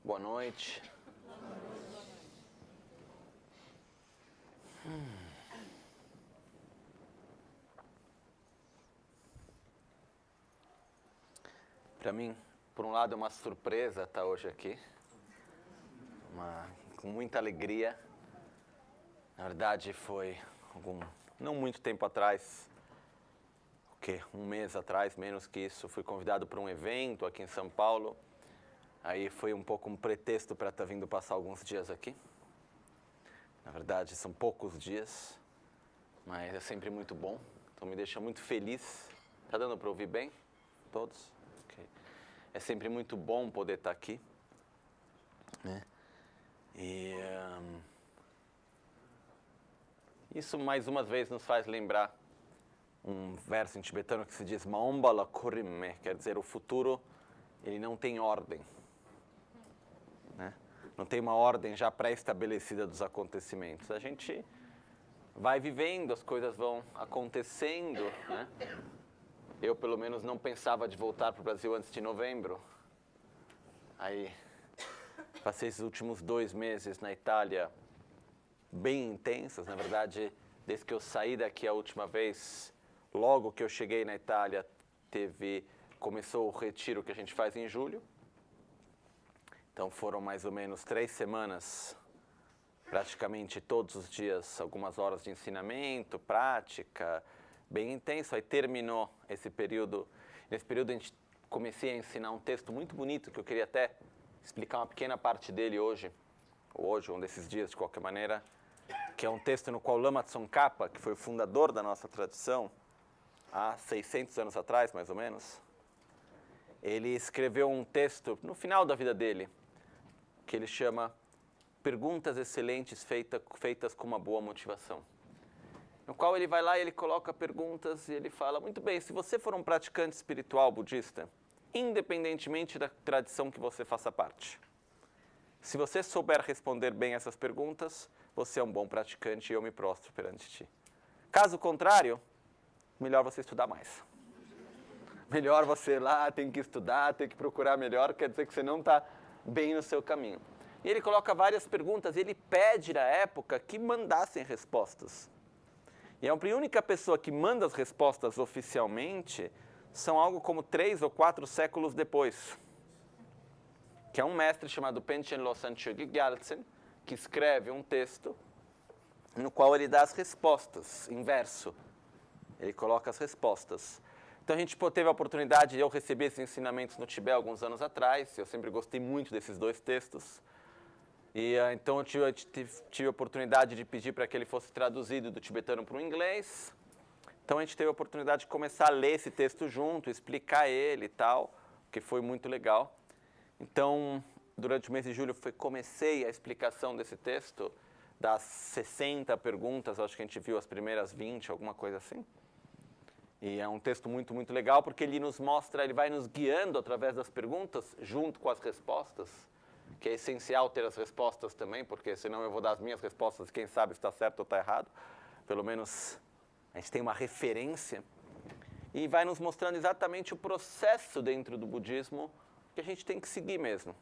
Boa noite. Para mim, por um lado, é uma surpresa estar hoje aqui. Com muita alegria. Na verdade, foi não muito tempo atrás, um mês atrás, menos que isso, fui convidado para um evento aqui em São Paulo. Aí foi um pouco um pretexto para estar vindo passar alguns dias aqui. Na verdade, são poucos dias, mas é sempre muito bom. Então me deixa muito feliz. Tá dando para ouvir bem? Todos? Okay. É sempre muito bom poder estar aqui, né? E isso mais uma vez nos faz lembrar um verso em tibetano que se diz Maombala Kurimme, quer dizer, o futuro ele não tem ordem, né? Não tem uma ordem já pré-estabelecida dos acontecimentos. A gente vai vivendo, as coisas vão acontecendo, né? Eu, pelo menos, não pensava de voltar para o Brasil antes de novembro. Aí, passei esses últimos 2 meses na Itália bem intensos. Na verdade, desde que eu saí daqui a última vez, logo que eu cheguei na Itália, começou o retiro que a gente faz em julho. Então foram mais ou menos 3 semanas, praticamente todos os dias, algumas horas de ensinamento, prática, bem intenso. Aí terminou esse período. Nesse período a gente comecei a ensinar um texto muito bonito, que eu queria até explicar uma pequena parte dele hoje, um desses dias de qualquer maneira, que é um texto no qual Lama Tsongkhapa, que foi o fundador da nossa tradição, há 600 anos atrás, mais ou menos, ele escreveu um texto no final da vida dele, que ele chama Perguntas Excelentes Feitas com uma Boa Motivação. No qual ele vai lá e ele coloca perguntas e ele fala, muito bem, se você for um praticante espiritual budista, independentemente da tradição que você faça parte, se você souber responder bem essas perguntas, você é um bom praticante e eu me prostro perante ti. Caso contrário, melhor você estudar mais. Melhor você ir lá, tem que estudar, tem que procurar melhor, quer dizer que você não está bem no seu caminho. E ele coloca várias perguntas e ele pede na época que mandassem respostas. E a única pessoa que manda as respostas oficialmente são algo como 3 ou 4 séculos depois. Que é um mestre chamado Panchen Losang Chökyi Gyaltsen, que escreve um texto no qual ele dá as respostas, em verso. Ele coloca as respostas. Então a gente teve a oportunidade de eu receber esses ensinamentos no Tibete alguns anos atrás. Eu sempre gostei muito desses 2 textos. E então eu tive a oportunidade de pedir para que ele fosse traduzido do tibetano para o inglês. Então a gente teve a oportunidade de começar a ler esse texto junto, explicar ele e tal, que foi muito legal. Então, durante o mês de julho, comecei a explicação desse texto, das 60 perguntas, acho que a gente viu as primeiras 20, alguma coisa assim. E é um texto muito, muito legal, porque ele nos mostra, ele vai nos guiando através das perguntas, junto com as respostas, que é essencial ter as respostas também, porque senão eu vou dar as minhas respostas, quem sabe se está certo ou está errado. Pelo menos a gente tem uma referência. E vai nos mostrando exatamente o processo dentro do budismo que a gente tem que seguir mesmo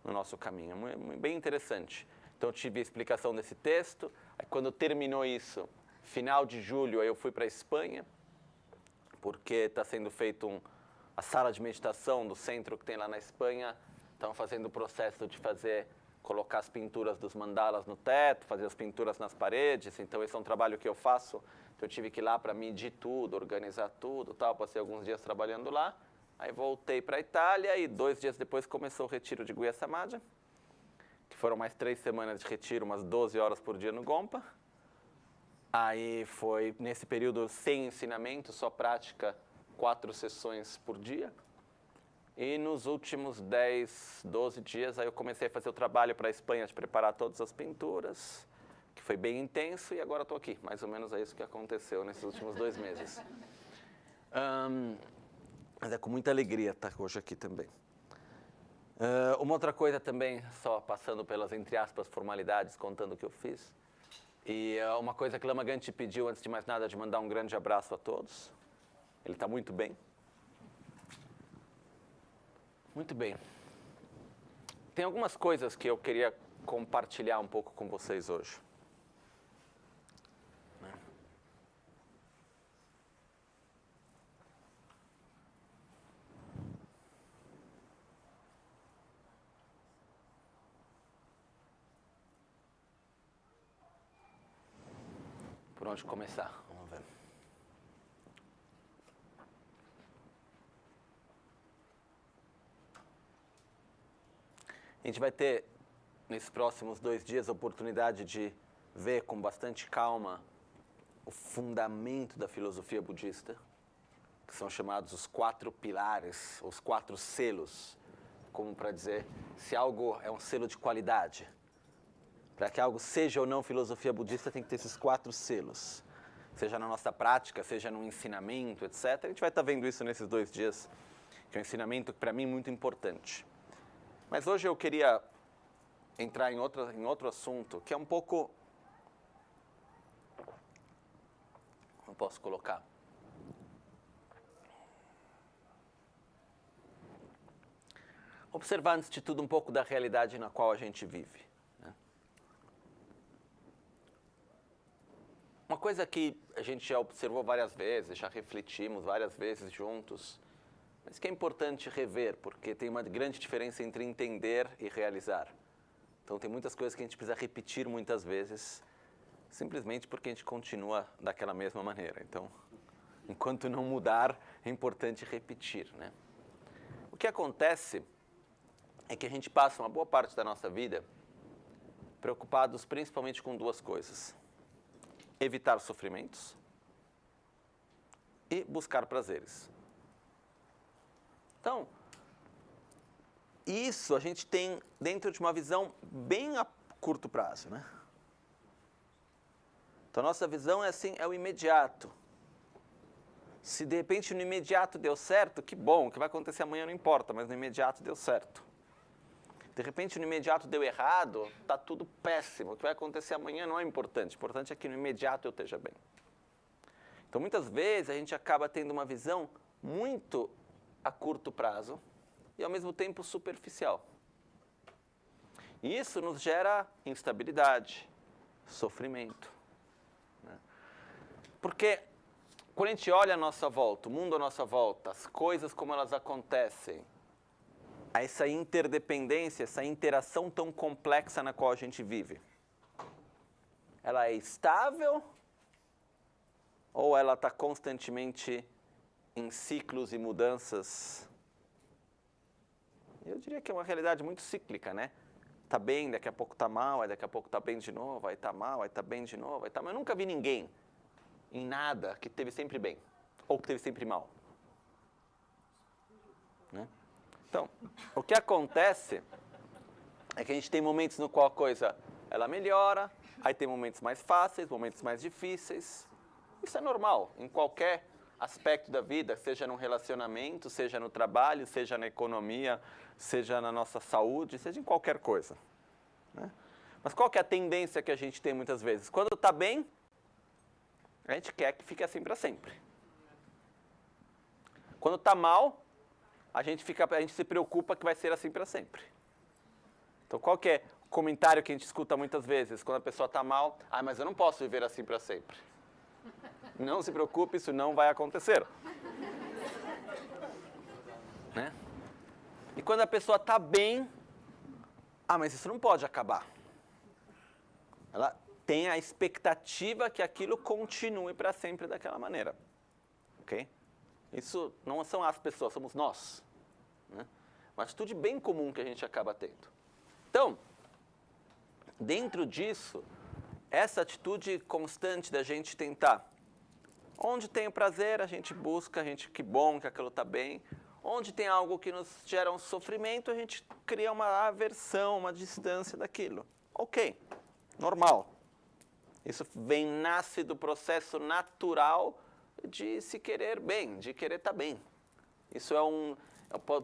no nosso caminho. É bem interessante. Então eu tive a explicação desse texto. Aí, quando terminou isso, final de julho, aí eu fui para a Espanha, porque está sendo feito a sala de meditação do centro que tem lá na Espanha. Estão fazendo o processo de colocar as pinturas dos mandalas no teto, fazer as pinturas nas paredes. Então esse é um trabalho que eu faço. Então eu tive que ir lá para medir tudo, organizar tudo, tal. Passei alguns dias trabalhando lá. Aí voltei para a Itália e 2 dias depois começou o retiro de Guia Samadja, que foram mais 3 semanas de retiro, umas 12 horas por dia no Gompa. Aí foi, nesse período, sem ensinamento, só prática, 4 sessões por dia. E nos últimos 10, 12 dias, aí eu comecei a fazer o trabalho para a Espanha de preparar todas as pinturas, que foi bem intenso, e agora estou aqui. Mais ou menos é isso que aconteceu nesses últimos 2 meses. Mas é com muita alegria estar hoje aqui também. Uma outra coisa também, só passando pelas, entre aspas, formalidades, contando o que eu fiz. E uma coisa que Lama Gante pediu, antes de mais nada, de mandar um grande abraço a todos. Ele está muito bem. Muito bem. tem algumas coisas que eu queria compartilhar um pouco com vocês hoje. Por onde começar? Vamos ver. A gente vai ter, nesses próximos 2 dias, a oportunidade de ver com bastante calma o fundamento da filosofia budista, que são chamados os 4 pilares, os 4 selos, como para dizer se algo é um selo de qualidade. Para que algo seja ou não filosofia budista, tem que ter esses 4 selos. Seja na nossa prática, seja no ensinamento, etc. A gente vai estar vendo isso nesses 2 dias, que é um ensinamento, para mim, muito importante. Mas hoje eu queria entrar em outro assunto, que é um pouco... Como posso colocar? Observar, antes de tudo, um pouco da realidade na qual a gente vive. Uma coisa que a gente já observou várias vezes, já refletimos várias vezes juntos, mas que é importante rever, porque tem uma grande diferença entre entender e realizar. Então tem muitas coisas que a gente precisa repetir muitas vezes, simplesmente porque a gente continua daquela mesma maneira. Então, enquanto não mudar, é importante repetir, né? O que acontece é que a gente passa uma boa parte da nossa vida preocupados principalmente com 2 coisas. Evitar sofrimentos e buscar prazeres. Então, isso a gente tem dentro de uma visão bem a curto prazo, né? Então, a nossa visão é assim, é o imediato. Se de repente no imediato deu certo, que bom, o que vai acontecer amanhã não importa, mas no imediato deu certo. De repente, no imediato deu errado, está tudo péssimo. O que vai acontecer amanhã não é importante. O importante é que no imediato eu esteja bem. Então, muitas vezes, a gente acaba tendo uma visão muito a curto prazo e, ao mesmo tempo, superficial. E isso nos gera instabilidade, sofrimento. Né? Porque, quando a gente olha à nossa volta, o mundo à nossa volta, as coisas como elas acontecem, essa interdependência, essa interação tão complexa na qual a gente vive, ela é estável ou ela está constantemente em ciclos e mudanças? Eu diria que é uma realidade muito cíclica, né? Está bem, daqui a pouco está mal, aí daqui a pouco está bem de novo, aí está mal, aí está bem de novo, aí está mal. Eu nunca vi ninguém em nada que teve sempre bem ou que teve sempre mal. Né? Então, o que acontece é que a gente tem momentos no qual a coisa ela melhora, aí tem momentos mais fáceis, momentos mais difíceis. Isso é normal em qualquer aspecto da vida, seja no relacionamento, seja no trabalho, seja na economia, seja na nossa saúde, seja em qualquer coisa. Né? Mas qual que é a tendência que a gente tem muitas vezes? Quando está bem, a gente quer que fique assim para sempre. Quando está mal, a gente se preocupa que vai ser assim para sempre. Então, qual que é o comentário que a gente escuta muitas vezes? Quando a pessoa está mal, mas eu não posso viver assim para sempre. Não se preocupe, isso não vai acontecer. Né? E quando a pessoa está bem, mas isso não pode acabar. Ela tem a expectativa que aquilo continue para sempre daquela maneira. Ok? Isso não são as pessoas, somos nós. Né? Uma atitude bem comum que a gente acaba tendo. Então, dentro disso, essa atitude constante da gente tentar, onde tem o prazer, a gente busca, que bom que aquilo está bem. Onde tem algo que nos gera um sofrimento, a gente cria uma aversão, uma distância daquilo. Ok, normal. Isso nasce do processo natural de se querer bem, de querer estar bem. Isso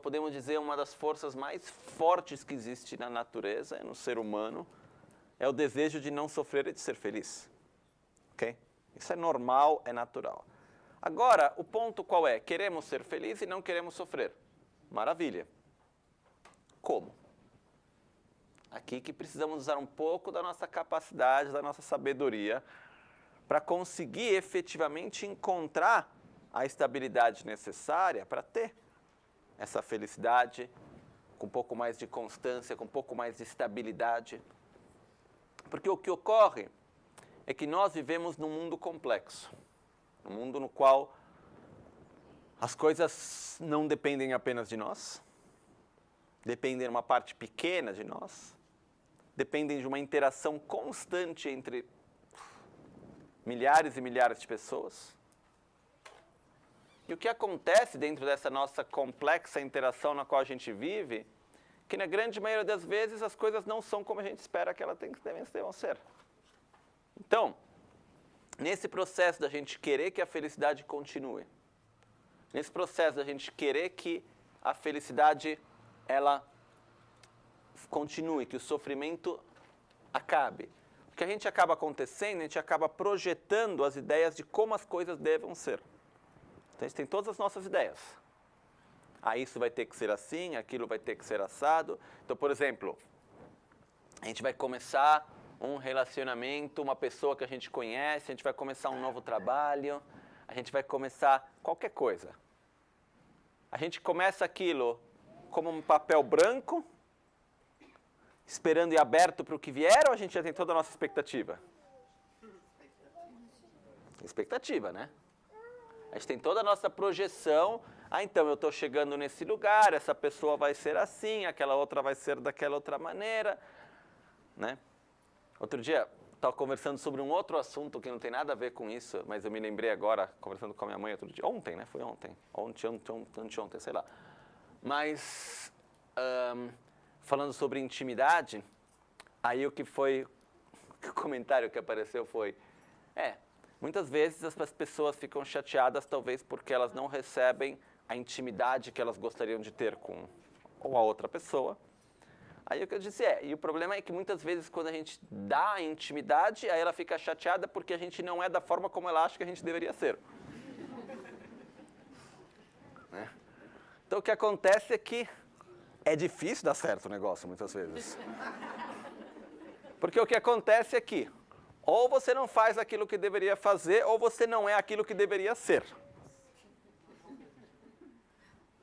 podemos dizer, uma das forças mais fortes que existe na natureza, no ser humano, é o desejo de não sofrer e de ser feliz. Ok? Isso é normal, é natural. Agora, o ponto qual é? Queremos ser felizes e não queremos sofrer. Maravilha. Como? aqui que precisamos usar um pouco da nossa capacidade, da nossa sabedoria, para conseguir efetivamente encontrar a estabilidade necessária para ter essa felicidade com um pouco mais de constância, com um pouco mais de estabilidade. Porque o que ocorre é que nós vivemos num mundo complexo, um mundo no qual as coisas não dependem apenas de nós, dependem de uma parte pequena de nós, dependem de uma interação constante entre milhares e milhares de pessoas. E o que acontece dentro dessa nossa complexa interação na qual a gente vive, que na grande maioria das vezes as coisas não são como a gente espera que elas devem ser. Então, nesse processo da gente querer que a felicidade continue, nesse processo da gente querer que a felicidade ela continue, que o sofrimento acabe, o que a gente acaba acontecendo, a gente acaba projetando as ideias de como as coisas devem ser. Então, a gente tem todas as nossas ideias. Ah, isso vai ter que ser assim, aquilo vai ter que ser assado. Então, por exemplo, a gente vai começar um relacionamento, uma pessoa que a gente conhece, a gente vai começar um novo trabalho, a gente vai começar qualquer coisa. A gente começa aquilo como um papel branco, esperando e aberto para o que vier, ou a gente já tem toda a nossa expectativa? Expectativa, né? A gente tem toda a nossa projeção. Ah, então eu estou chegando nesse lugar, essa pessoa vai ser assim, aquela outra vai ser daquela outra maneira, né? Outro dia, estava conversando sobre um outro assunto que não tem nada a ver com isso, mas eu me lembrei agora, conversando com a minha mãe outro dia. Ontem, né? Foi ontem. Ontem, sei lá. Mas, falando sobre intimidade, aí o comentário que apareceu foi, muitas vezes as pessoas ficam chateadas, talvez porque elas não recebem a intimidade que elas gostariam de ter com ou a outra pessoa. Aí o que eu disse e o problema é que muitas vezes quando a gente dá a intimidade, aí ela fica chateada porque a gente não é da forma como ela acha que a gente deveria ser. Né? Então o que acontece é que é difícil dar certo o negócio muitas vezes. Porque o que acontece é que ou você não faz aquilo que deveria fazer, ou você não é aquilo que deveria ser.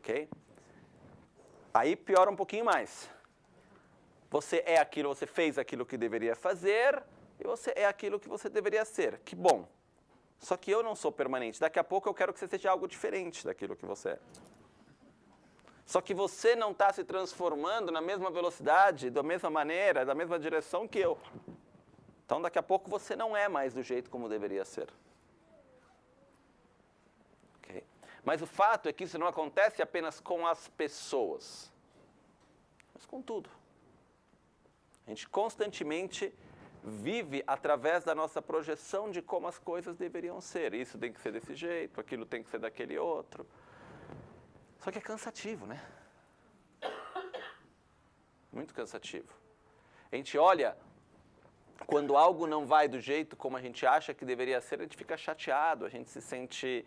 Ok? Aí piora um pouquinho mais. Você é aquilo, você fez aquilo que deveria fazer, e você é aquilo que você deveria ser. Que bom. Só que eu não sou permanente. Daqui a pouco eu quero que você seja algo diferente daquilo que você é. Só que você não está se transformando na mesma velocidade, da mesma maneira, da mesma direção que eu. Então, daqui a pouco, você não é mais do jeito como deveria ser. Okay? Mas o fato é que isso não acontece apenas com as pessoas, mas com tudo. A gente constantemente vive através da nossa projeção de como as coisas deveriam ser. Isso tem que ser desse jeito, aquilo tem que ser daquele outro. Só que é cansativo, né? Muito cansativo. A gente olha, quando algo não vai do jeito como a gente acha que deveria ser, a gente fica chateado, a gente se sente,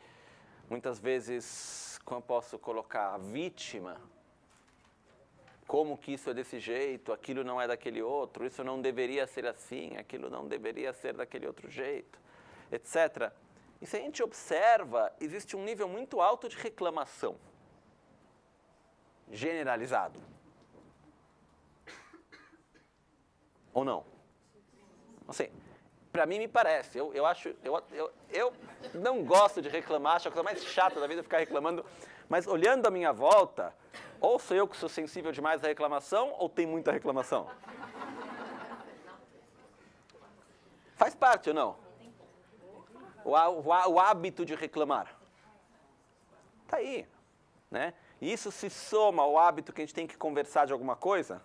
muitas vezes, como eu posso colocar, vítima. Como que isso é desse jeito, aquilo não é daquele outro, isso não deveria ser assim, aquilo não deveria ser daquele outro jeito, etc. E se a gente observa, existe um nível muito alto de reclamação, generalizado. Ou não? Assim, para mim me parece, eu não gosto de reclamar, acho a coisa mais chata da vida ficar reclamando, mas olhando à minha volta, ou sou eu que sou sensível demais à reclamação, ou tem muita reclamação? Faz parte ou não? O hábito de reclamar. Está aí, né? E isso se soma ao hábito que a gente tem que conversar de alguma coisa.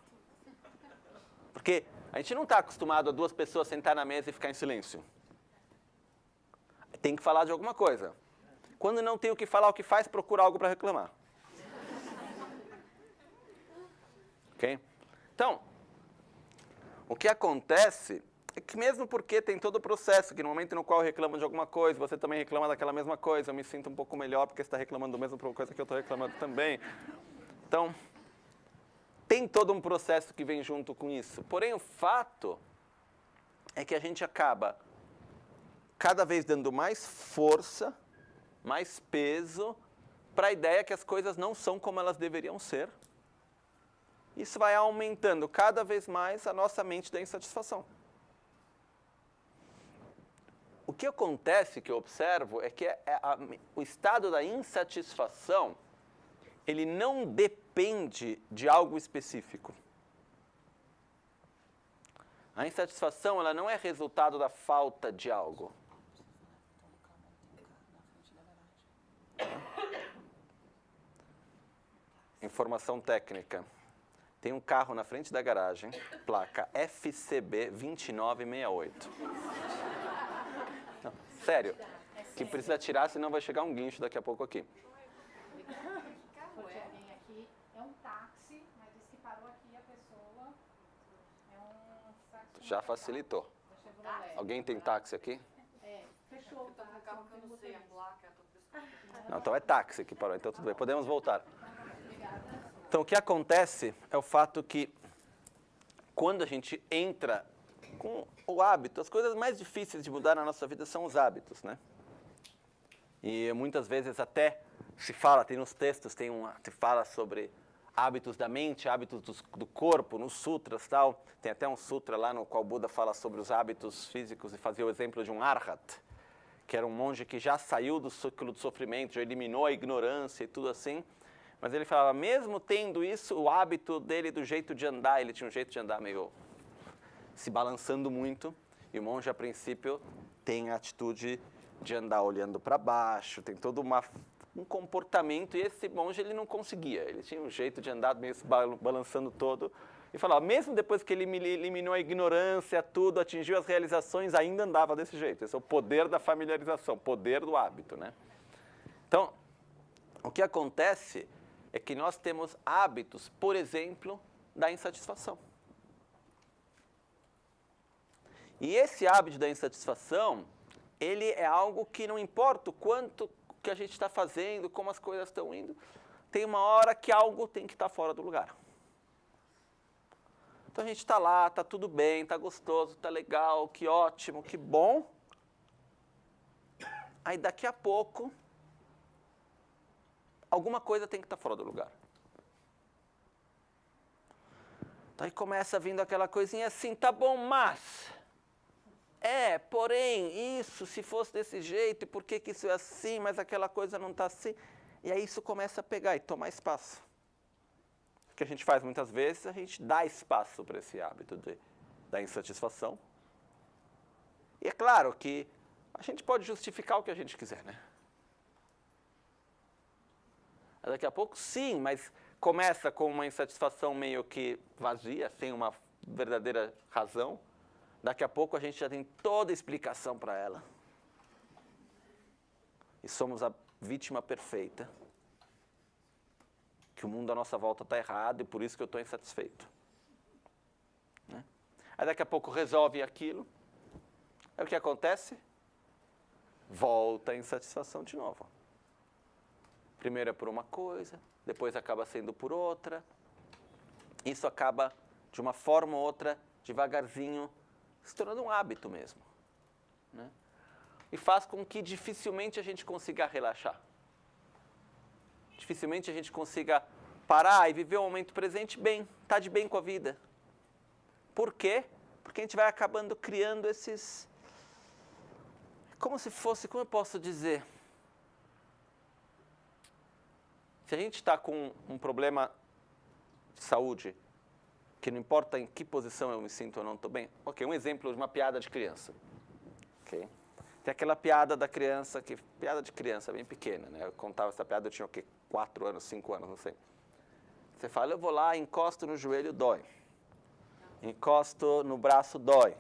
Porque a gente não está acostumado a duas pessoas sentar na mesa e ficar em silêncio. Tem que falar de alguma coisa. Quando não tem o que falar, o que faz? Procura algo para reclamar. Ok? Então, o que acontece é que mesmo porque tem todo o processo, que no momento no qual eu reclamo de alguma coisa, você também reclama daquela mesma coisa, eu me sinto um pouco melhor porque você está reclamando da mesma coisa que eu estou reclamando também. Então, tem todo um processo que vem junto com isso. Porém, o fato é que a gente acaba cada vez dando mais força, mais peso para a ideia que as coisas não são como elas deveriam ser. Isso vai aumentando cada vez mais a nossa mente da insatisfação. O que acontece, que eu observo, é que o estado da insatisfação, ele não depende de algo específico. A insatisfação, ela não é resultado da falta de algo. Informação técnica. Tem um carro na frente da garagem, placa FCB 2968. Não, sério, que precisa tirar, senão vai chegar um guincho daqui a pouco aqui. Alguém aqui é um táxi, mas disse que parou aqui a pessoa é um táxi. Já facilitou. Alguém tem táxi aqui? Fechou o táxi. Carro que eu não sei a placa, Não, então é táxi que parou, então tudo bem, podemos voltar. Então, o que acontece é o fato que, quando a gente entra com o hábito, as coisas mais difíceis de mudar na nossa vida são os hábitos, né? E muitas vezes até se fala, tem nos textos, se fala sobre hábitos da mente, hábitos do corpo, nos sutras e tal. Tem até um sutra lá no qual Buda fala sobre os hábitos físicos e fazia o exemplo de um arhat, que era um monge que já saiu do ciclo do sofrimento, já eliminou a ignorância e tudo assim. Mas ele falava, mesmo tendo isso, o hábito dele do jeito de andar, ele tinha um jeito de andar meio se balançando muito. E o monge, a princípio, tem a atitude de andar olhando para baixo, tem todo um comportamento. E esse monge, ele não conseguia. Ele tinha um jeito de andar meio se balançando todo. E falava, mesmo depois que ele eliminou a ignorância, tudo, atingiu as realizações, ainda andava desse jeito. Esse é o poder da familiarização, poder do hábito, né? Então, o que acontece é que nós temos hábitos, por exemplo, da insatisfação. E esse hábito da insatisfação, ele é algo que não importa o quanto que a gente está fazendo, como as coisas estão indo, tem uma hora que algo tem que estar fora do lugar. Então a gente está lá, está tudo bem, está gostoso, está legal, que ótimo, que bom. Aí daqui a pouco, alguma coisa tem que estar fora do lugar. Então aí começa vindo aquela coisinha assim, tá bom, mas... porém, isso, se fosse desse jeito, e por que isso é assim, mas aquela coisa não está assim? E aí isso começa a pegar e tomar espaço. O que a gente faz muitas vezes, a gente dá espaço para esse hábito da insatisfação. E é claro que a gente pode justificar o que a gente quiser, né? Daqui a pouco, sim, mas começa com uma insatisfação meio que vazia, sem uma verdadeira razão. Daqui a pouco a gente já tem toda a explicação para ela. E somos a vítima perfeita. Que o mundo à nossa volta está errado e por isso que eu estou insatisfeito. Né? Aí daqui a pouco resolve aquilo. Aí o que acontece? Volta a insatisfação de novo. Primeiro é por uma coisa, depois acaba sendo por outra. Isso acaba, de uma forma ou outra, devagarzinho, se tornando um hábito mesmo. Né? E faz com que dificilmente a gente consiga relaxar. Dificilmente a gente consiga parar e viver o momento presente bem, estar de bem com a vida. Por quê? Porque a gente vai acabando criando esses... Como se fosse, como eu posso dizer? Se a gente está com um problema de saúde, que não importa em que posição eu me sinto ou não estou bem, ok, um exemplo de uma piada de criança. Okay? Tem aquela piada da criança, piada de criança bem pequena, né? Eu contava essa piada, eu tinha o quê? 4 anos, 5 anos, não sei. Você fala, eu vou lá, encosto no joelho, dói. Encosto no braço, dói.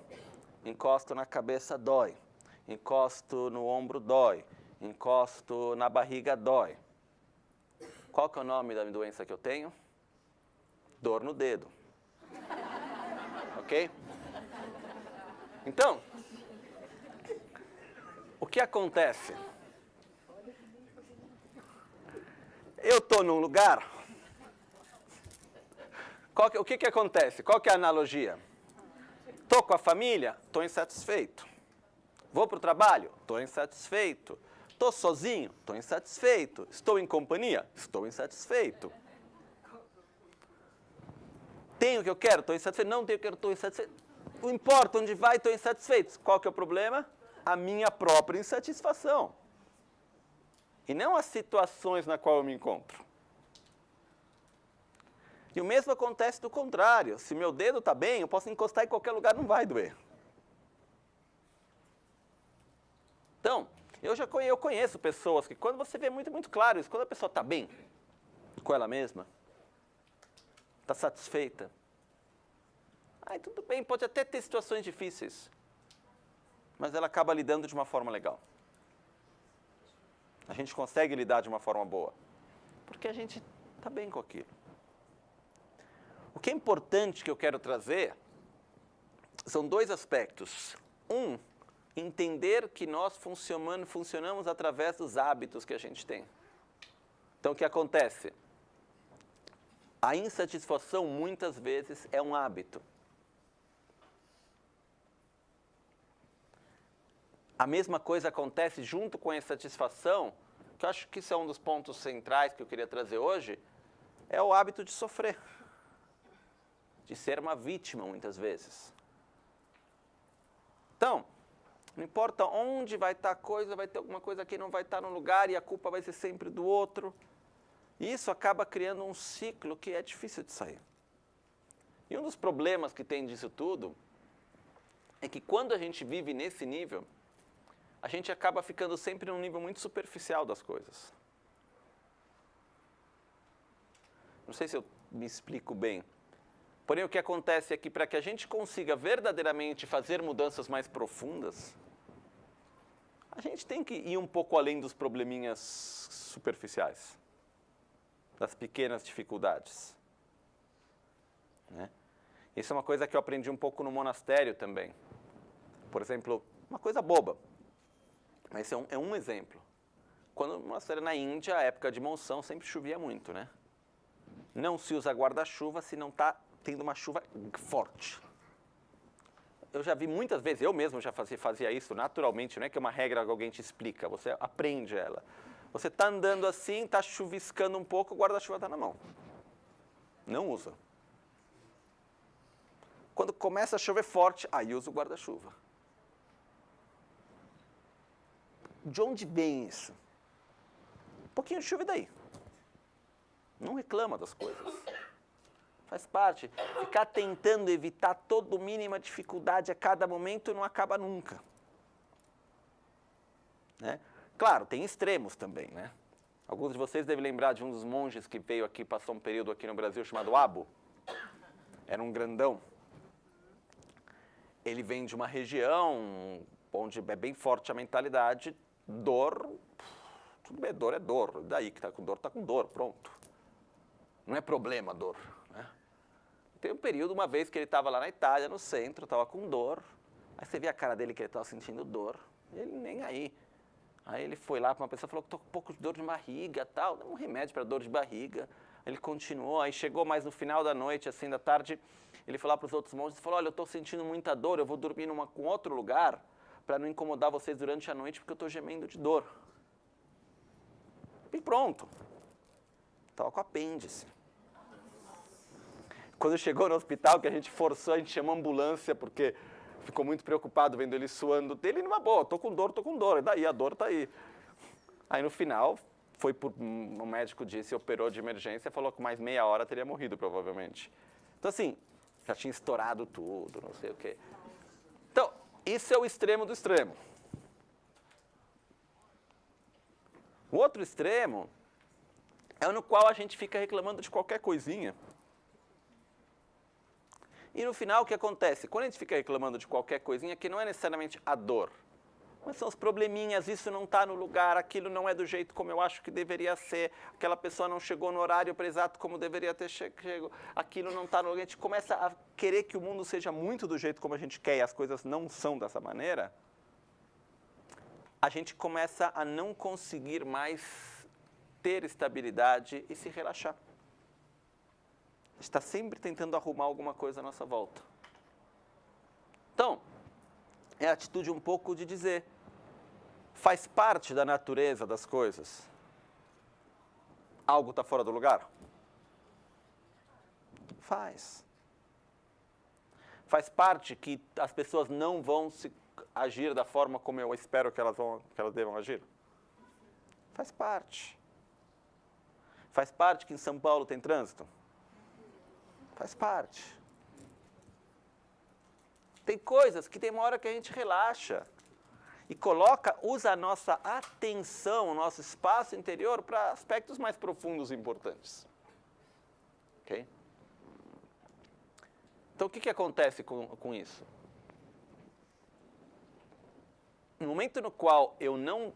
Encosto na cabeça, dói. Encosto no ombro, dói. Encosto na barriga, dói. Qual que é o nome da doença que eu tenho? Dor no dedo. Ok? Então, o que acontece? Eu estou num lugar O que acontece? Qual que é a analogia? Estou com a família? Estou insatisfeito. Vou para o trabalho? Estou insatisfeito. Estou sozinho? Estou insatisfeito. Estou em companhia? Estou insatisfeito. Tenho o que eu quero? Estou insatisfeito. Não tenho o que eu quero? Estou insatisfeito. Não importa onde vai, estou insatisfeito. Qual que é o problema? A minha própria insatisfação. E não as situações na qual eu me encontro. E o mesmo acontece do contrário. Se meu dedo está bem, eu posso encostar em qualquer lugar, não vai doer. Então, eu conheço pessoas que quando você vê muito claro isso, quando a pessoa está bem com ela mesma, está satisfeita, aí tudo bem, pode até ter situações difíceis, mas ela acaba lidando de uma forma legal. A gente consegue lidar de uma forma boa, porque a gente está bem com aquilo. O que é importante que eu quero trazer são dois aspectos. Um, entender que nós funcionamos através dos hábitos que a gente tem. Então, o que acontece? A insatisfação, muitas vezes, é um hábito. A mesma coisa acontece junto com a insatisfação, que eu acho que isso é um dos pontos centrais que eu queria trazer hoje, é o hábito de sofrer. De ser uma vítima, muitas vezes. Então, não importa onde vai estar a coisa, vai ter alguma coisa que não vai estar no lugar e a culpa vai ser sempre do outro. E isso acaba criando um ciclo que é difícil de sair. E um dos problemas que tem disso tudo é que quando a gente vive nesse nível, a gente acaba ficando sempre num nível muito superficial das coisas. Não sei se eu me explico bem. Porém, o que acontece é que para que a gente consiga verdadeiramente fazer mudanças mais profundas, a gente tem que ir um pouco além dos probleminhas superficiais, das pequenas dificuldades. Né? Isso é uma coisa que eu aprendi um pouco no monastério também. Por exemplo, uma coisa boba, mas é um exemplo. Quando no monastério na Índia, a época de monção, sempre chovia muito, né? Não se usa guarda-chuva se não está tendo uma chuva forte. Eu já vi muitas vezes, eu mesmo já fazia isso naturalmente, não é que é uma regra que alguém te explica, você aprende ela. Você está andando assim, está chuviscando um pouco, o guarda-chuva está na mão. Não usa. Quando começa a chover forte, aí usa o guarda-chuva. De onde vem isso? Um pouquinho de chuva e daí? Não reclama das coisas. Faz parte. Ficar tentando evitar toda mínima dificuldade a cada momento não acaba nunca. Né? Claro, tem extremos também, né? Alguns de vocês devem lembrar de um dos monges que veio aqui, passou um período aqui no Brasil, chamado Abo. Era um grandão. Ele vem de uma região onde é bem forte a mentalidade, dor, tudo bem, dor é dor. Daí que está com dor, pronto. Não é problema a dor. Tem um período, uma vez que ele estava lá na Itália, no centro, estava com dor. Aí você vê a cara dele que ele estava sentindo dor. E ele nem aí. Aí ele foi lá para uma pessoa e falou que estou com um pouco de dor de barriga, tal. Dá um remédio para dor de barriga. Ele continuou, aí chegou mais no final da noite, assim, da tarde, ele foi lá para os outros monges e falou, olha, eu estou sentindo muita dor, eu vou dormir com outro lugar para não incomodar vocês durante a noite porque eu estou gemendo de dor. E pronto. Estava com apêndice. Quando chegou no hospital, que a gente forçou, a gente chamou a ambulância, porque ficou muito preocupado vendo ele suando. Ele numa boa, tô com dor. E daí, a dor tá aí. Aí no final, o médico disse, operou de emergência, falou que mais meia hora teria morrido, provavelmente. Então assim, já tinha estourado tudo, não sei o quê. Então, isso é o extremo do extremo. O outro extremo é no qual a gente fica reclamando de qualquer coisinha. E no final, o que acontece? Quando a gente fica reclamando de qualquer coisinha, que não é necessariamente a dor, mas são os probleminhas, isso não está no lugar, aquilo não é do jeito como eu acho que deveria ser, aquela pessoa não chegou no horário exato como deveria ter chegado, aquilo não está no lugar. A gente começa a querer que o mundo seja muito do jeito como a gente quer e as coisas não são dessa maneira, a gente começa a não conseguir mais ter estabilidade e se relaxar. gente está sempre tentando arrumar alguma coisa à nossa volta. Então, é a atitude um pouco de dizer, faz parte da natureza das coisas. Algo está fora do lugar? Faz. Faz parte que as pessoas não vão agir da forma como eu espero que elas devam agir? Faz parte. Faz parte que em São Paulo tem trânsito? Faz parte. Tem coisas que tem uma hora que a gente relaxa e usa a nossa atenção, o nosso espaço interior para aspectos mais profundos e importantes. Ok? Então, o que acontece com isso? No momento no qual eu não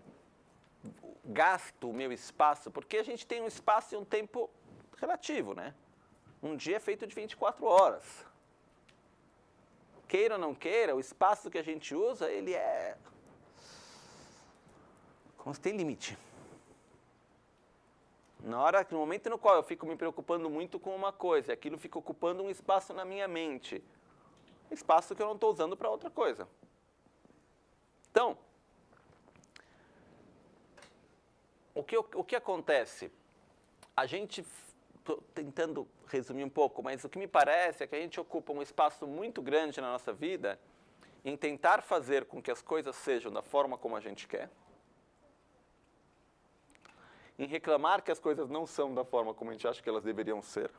gasto o meu espaço, porque a gente tem um espaço e um tempo relativo, né? Um dia é feito de 24 horas. Queira ou não queira, o espaço que a gente usa, ele é... Como se tem limite. No momento no qual eu fico me preocupando muito com uma coisa, aquilo fica ocupando um espaço na minha mente. Espaço que eu não estou usando para outra coisa. Então, o que acontece? A gente, estou tentando resumir um pouco, mas o que me parece é que a gente ocupa um espaço muito grande na nossa vida em tentar fazer com que as coisas sejam da forma como a gente quer, em reclamar que as coisas não são da forma como a gente acha que elas deveriam ser.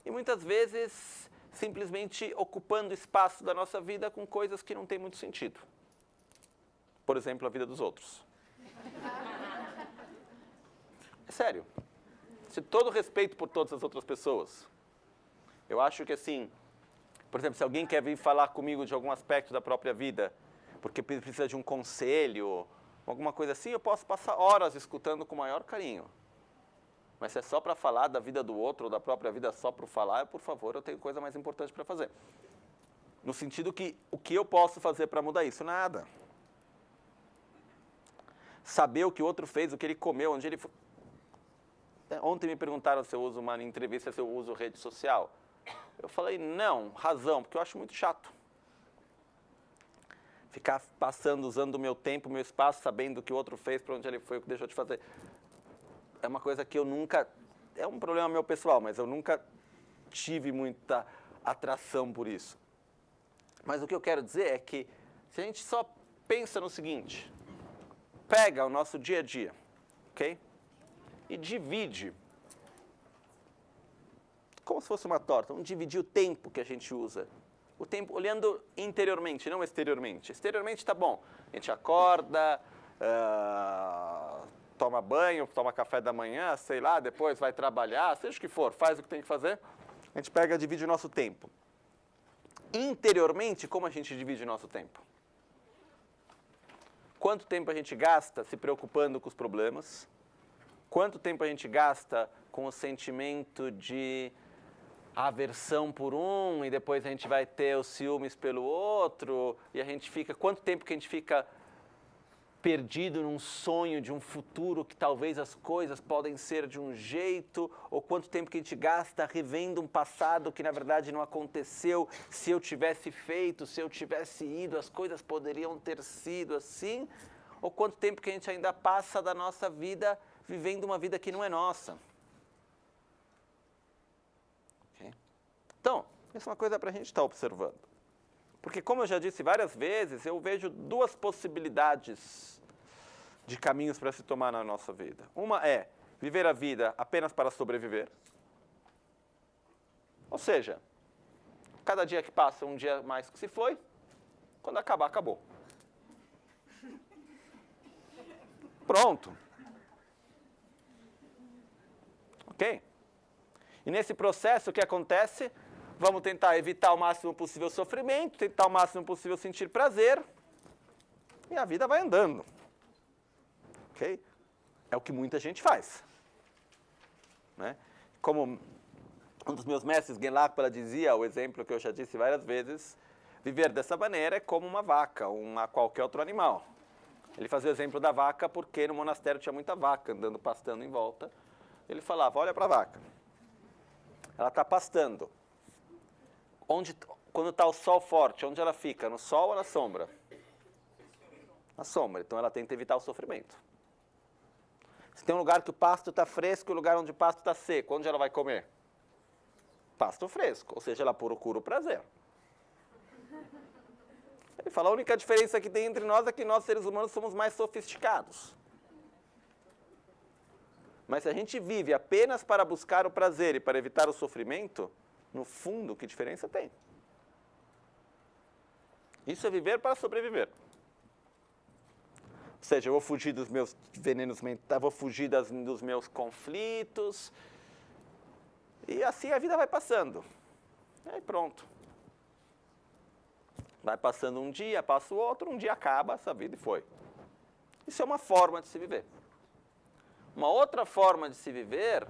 E muitas vezes, simplesmente ocupando espaço da nossa vida com coisas que não têm muito sentido. Por exemplo, a vida dos outros. É sério. Se todo respeito por todas as outras pessoas. Eu acho que assim, por exemplo, se alguém quer vir falar comigo de algum aspecto da própria vida, porque precisa de um conselho, alguma coisa assim, eu posso passar horas escutando com o maior carinho. Mas se é só para falar da vida do outro ou da própria vida só para falar, por favor, eu tenho coisa mais importante para fazer. No sentido que, o que eu posso fazer para mudar isso? Nada. Saber o que o outro fez, o que ele comeu, onde ele foi. Ontem me perguntaram se eu uso uma entrevista, se eu uso rede social. Eu falei, não, razão, porque eu acho muito chato. Ficar passando, usando o meu tempo, o meu espaço, sabendo o que o outro fez, para onde ele foi, o que deixou de fazer. É uma coisa que eu nunca... É um problema meu pessoal, mas eu nunca tive muita atração por isso. Mas o que eu quero dizer é que se a gente só pensa no seguinte, pega o nosso dia a dia, ok? E divide, como se fosse uma torta, vamos dividir o tempo que a gente usa. O tempo olhando interiormente, não exteriormente. Exteriormente está bom, a gente acorda, toma banho, toma café da manhã, sei lá, depois vai trabalhar, seja o que for, faz o que tem que fazer. A gente pega e divide o nosso tempo. Interiormente, como a gente divide o nosso tempo? Quanto tempo a gente gasta se preocupando com os problemas? Quanto tempo a gente gasta com o sentimento de aversão por um e depois a gente vai ter os ciúmes pelo outro e a gente fica... Quanto tempo que a gente fica perdido num sonho de um futuro que talvez as coisas podem ser de um jeito, ou quanto tempo que a gente gasta revendo um passado que na verdade não aconteceu, se eu tivesse feito, se eu tivesse ido, as coisas poderiam ter sido assim, ou quanto tempo que a gente ainda passa da nossa vida vivendo uma vida que não é nossa. Okay? Então, isso é uma coisa para a gente estar observando. Porque, como eu já disse várias vezes, eu vejo duas possibilidades de caminhos para se tomar na nossa vida. Uma é viver a vida apenas para sobreviver. Ou seja, cada dia que passa, um dia mais que se foi, quando acabar, acabou. Pronto. Ok? E nesse processo, o que acontece? Vamos tentar evitar o máximo possível sofrimento, tentar o máximo possível sentir prazer, e a vida vai andando. Ok? É o que muita gente faz. Né? Como um dos meus mestres, Genlakpala, dizia, o exemplo que eu já disse várias vezes, viver dessa maneira é como uma vaca, qualquer outro animal. Ele fazia o exemplo da vaca porque no monastério tinha muita vaca andando, pastando em volta. Ele falava, olha para a vaca. Ela está pastando. Quando está o sol forte, onde ela fica? No sol ou na sombra? Na sombra. Então ela tenta evitar o sofrimento. Se tem um lugar que o pasto está fresco e um lugar onde o pasto está seco, onde ela vai comer? Pasto fresco. Ou seja, ela procura o prazer. Ele fala, a única diferença que tem entre nós é que nós, seres humanos, somos mais sofisticados. Mas se a gente vive apenas para buscar o prazer e para evitar o sofrimento, no fundo, que diferença tem? Isso é viver para sobreviver. Ou seja, eu vou fugir dos meus venenos mentais, vou fugir dos meus conflitos. E assim a vida vai passando. E aí pronto. Vai passando um dia, passa o outro, um dia acaba essa vida e foi. Isso é uma forma de se viver. Uma outra forma de se viver,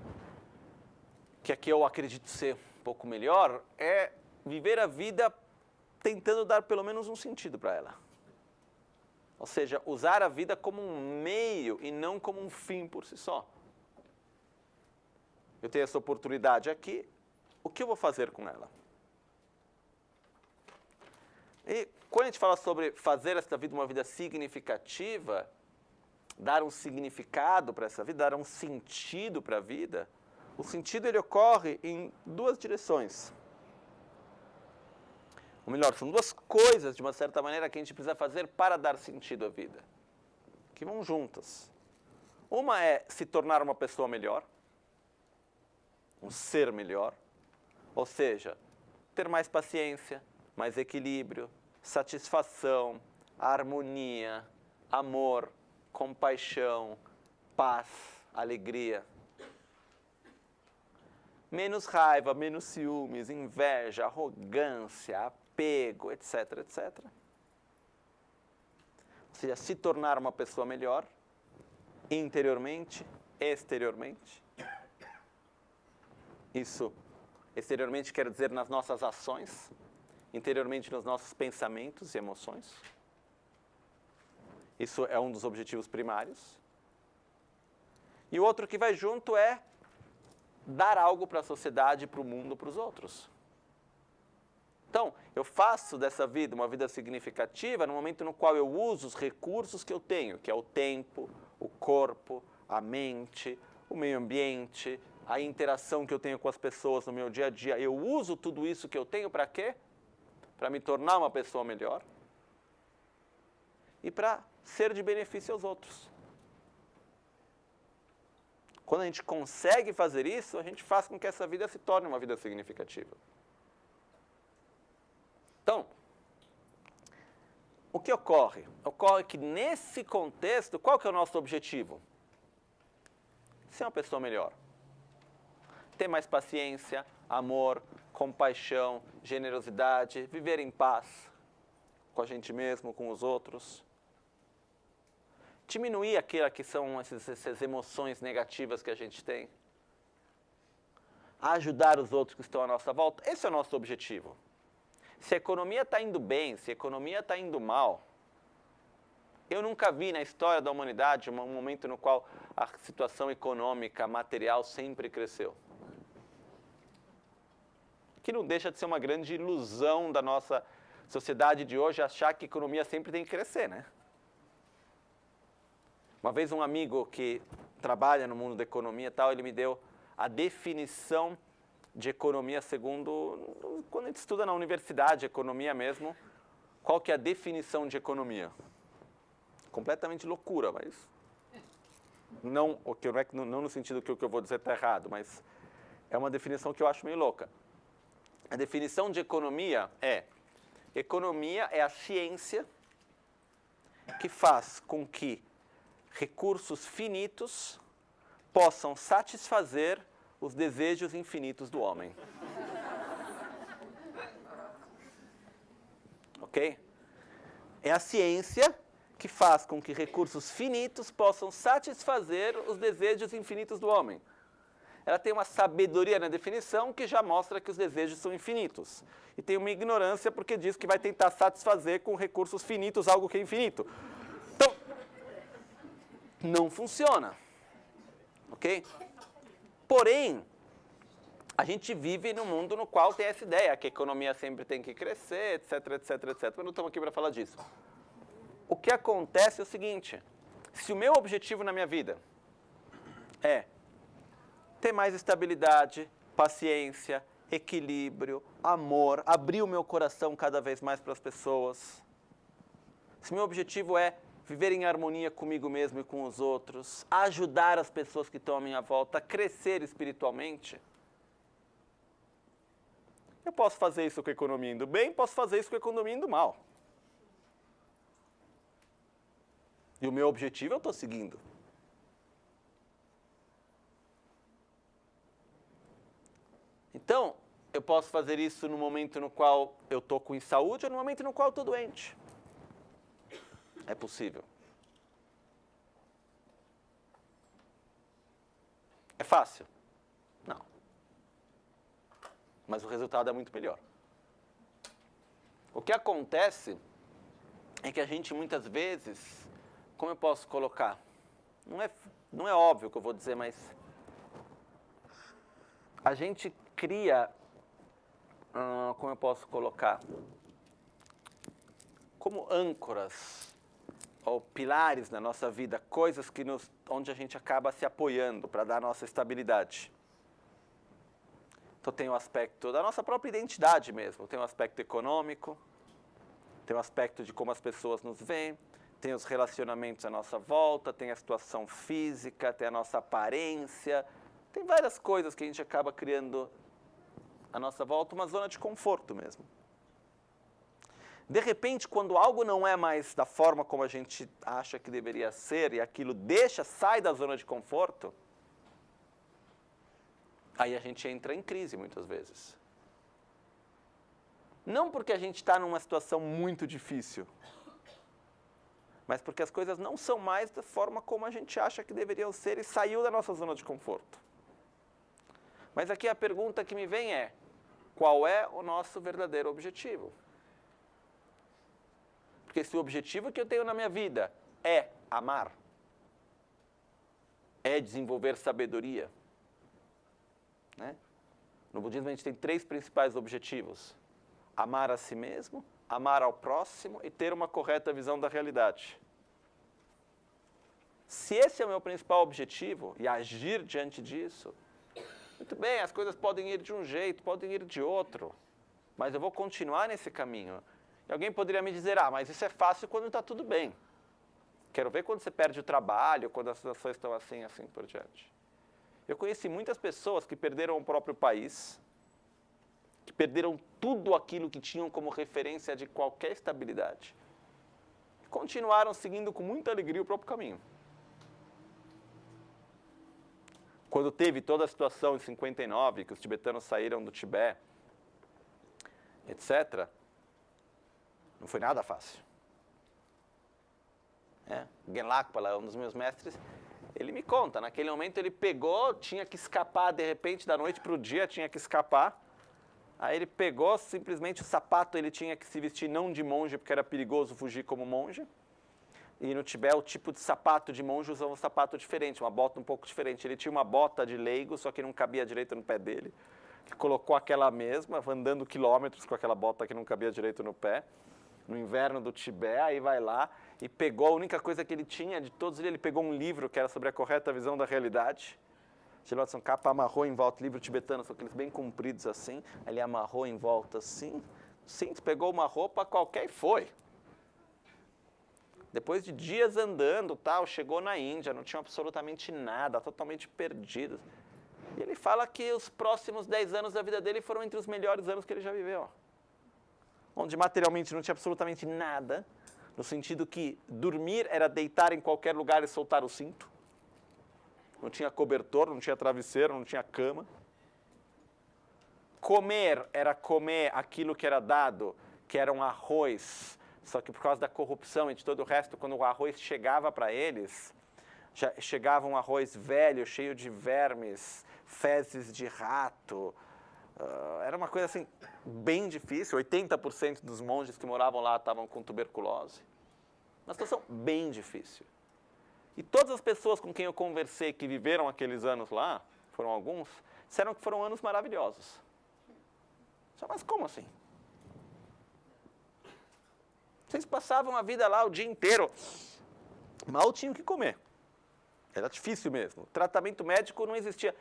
que aqui eu acredito ser um pouco melhor, é viver a vida tentando dar pelo menos um sentido para ela. Ou seja, usar a vida como um meio e não como um fim por si só. Eu tenho essa oportunidade aqui, o que eu vou fazer com ela? E quando a gente fala sobre fazer esta vida uma vida significativa, dar um significado para essa vida, dar um sentido para a vida, o sentido ele ocorre em duas direções. Ou melhor, são duas coisas, de uma certa maneira, que a gente precisa fazer para dar sentido à vida, que vão juntas. Uma é se tornar uma pessoa melhor, um ser melhor, ou seja, ter mais paciência, mais equilíbrio, satisfação, harmonia, amor, compaixão, paz, alegria. Menos raiva, menos ciúmes, inveja, arrogância, apego, etc, etc. Ou seja, se tornar uma pessoa melhor, interiormente, exteriormente. Isso, exteriormente quer dizer nas nossas ações, interiormente nos nossos pensamentos e emoções. Isso é um dos objetivos primários. E o outro que vai junto é dar algo para a sociedade, para o mundo, para os outros. Então, eu faço dessa vida uma vida significativa no momento no qual eu uso os recursos que eu tenho, que é o tempo, o corpo, a mente, o meio ambiente, a interação que eu tenho com as pessoas no meu dia a dia. Eu uso tudo isso que eu tenho para quê? Para me tornar uma pessoa melhor e para ser de benefício aos outros. Quando a gente consegue fazer isso, a gente faz com que essa vida se torne uma vida significativa. Então, o que ocorre? Ocorre que nesse contexto, qual que é o nosso objetivo? Ser uma pessoa melhor. Ter mais paciência, amor, compaixão, generosidade, viver em paz com a gente mesmo, com os outros. Diminuir aquilo que são essas emoções negativas que a gente tem. Ajudar os outros que estão à nossa volta. Esse é o nosso objetivo. Se a economia está indo bem, se a economia está indo mal, eu nunca vi na história da humanidade um momento no qual a situação econômica, material sempre cresceu. Que não deixa de ser uma grande ilusão da nossa sociedade de hoje achar que a economia sempre tem que crescer, né? Uma vez um amigo que trabalha no mundo da economia e tal, ele me deu a definição de economia segundo, quando a gente estuda na universidade, economia mesmo, qual que é a definição de economia? Completamente loucura, mas não no sentido que o que eu vou dizer está errado, mas é uma definição que eu acho meio louca. A definição de economia é a ciência que faz com que recursos finitos possam satisfazer os desejos infinitos do homem. Ok? É a ciência que faz com que recursos finitos possam satisfazer os desejos infinitos do homem. Ela tem uma sabedoria na definição que já mostra que os desejos são infinitos. E tem uma ignorância porque diz que vai tentar satisfazer com recursos finitos algo que é infinito. Então, não funciona. Ok? Porém, a gente vive num mundo no qual tem essa ideia que a economia sempre tem que crescer, etc, etc, etc. Mas não estamos aqui para falar disso. O que acontece é o seguinte, se o meu objetivo na minha vida é ter mais estabilidade, paciência, equilíbrio, amor, abrir o meu coração cada vez mais para as pessoas, se meu objetivo é viver em harmonia comigo mesmo e com os outros, ajudar as pessoas que estão à minha volta a crescer espiritualmente, eu posso fazer isso com a economia indo bem, posso fazer isso com a economia indo mal. E o meu objetivo eu estou seguindo. Então, eu posso fazer isso no momento no qual eu estou com saúde ou no momento no qual eu estou doente. É possível. É fácil? Não. Mas o resultado é muito melhor. O que acontece é que a gente muitas vezes, como eu posso colocar? Não é óbvio o que eu vou dizer, mas a gente cria, como eu posso colocar? Como âncoras ou pilares na nossa vida, coisas onde a gente acaba se apoiando para dar a nossa estabilidade. Então tem o aspecto da nossa própria identidade mesmo, tem o aspecto econômico, tem o aspecto de como as pessoas nos veem, tem os relacionamentos à nossa volta, tem a situação física, tem a nossa aparência, tem várias coisas que a gente acaba criando à nossa volta, uma zona de conforto mesmo. De repente, quando algo não é mais da forma como a gente acha que deveria ser e aquilo sai da zona de conforto, aí a gente entra em crise muitas vezes. Não porque a gente está numa situação muito difícil, mas porque as coisas não são mais da forma como a gente acha que deveriam ser e saiu da nossa zona de conforto. Mas aqui a pergunta que me vem é, qual é o nosso verdadeiro objetivo? Porque se o objetivo que eu tenho na minha vida é amar, é desenvolver sabedoria, né? No budismo a gente tem 3 principais objetivos: amar a si mesmo, amar ao próximo e ter uma correta visão da realidade. Se esse é o meu principal objetivo e agir diante disso, muito bem, as coisas podem ir de um jeito, podem ir de outro, mas eu vou continuar nesse caminho. E alguém poderia me dizer, mas isso é fácil quando está tudo bem. Quero ver quando você perde o trabalho, quando as situações estão assim por diante. Eu conheci muitas pessoas que perderam o próprio país, que perderam tudo aquilo que tinham como referência de qualquer estabilidade, e continuaram seguindo com muita alegria o próprio caminho. Quando teve toda a situação em 59, que os tibetanos saíram do Tibete, etc., não foi nada fácil. Genlakpala, um dos meus mestres, ele me conta, naquele momento ele pegou, tinha que escapar, de repente, da noite para o dia, tinha que escapar. Aí ele pegou, simplesmente o sapato, ele tinha que se vestir não de monge, porque era perigoso fugir como monge. E no Tibete, o tipo de sapato de monge usava um sapato diferente, uma bota um pouco diferente. Ele tinha uma bota de leigo, só que não cabia direito no pé dele. Ele colocou aquela mesma, andando quilômetros com aquela bota que não cabia direito no pé. No inverno do Tibete, aí vai lá e pegou a única coisa que ele tinha, de todos ele pegou um livro que era sobre a correta visão da realidade. Gelotson Capa amarrou em volta, livro tibetano, são aqueles bem compridos assim, aí ele amarrou em volta assim, pegou uma roupa qualquer e foi. Depois de dias andando, chegou na Índia, não tinha absolutamente nada, totalmente perdido. E ele fala que os próximos 10 anos da vida dele foram entre os melhores anos que ele já viveu. Onde materialmente não tinha absolutamente nada, no sentido que dormir era deitar em qualquer lugar e soltar o cinto. Não tinha cobertor, não tinha travesseiro, não tinha cama. Comer era comer aquilo que era dado, que era um arroz, só que por causa da corrupção e de todo o resto, quando o arroz chegava para eles, já chegava um arroz velho, cheio de vermes, fezes de rato. Era uma coisa assim, bem difícil. 80% dos monges que moravam lá estavam com tuberculose. Uma situação bem difícil. E todas as pessoas com quem eu conversei que viveram aqueles anos lá, foram alguns, disseram que foram anos maravilhosos. Mas como assim? Vocês passavam a vida lá o dia inteiro, mal tinham que comer. Era difícil mesmo. Tratamento médico não existia.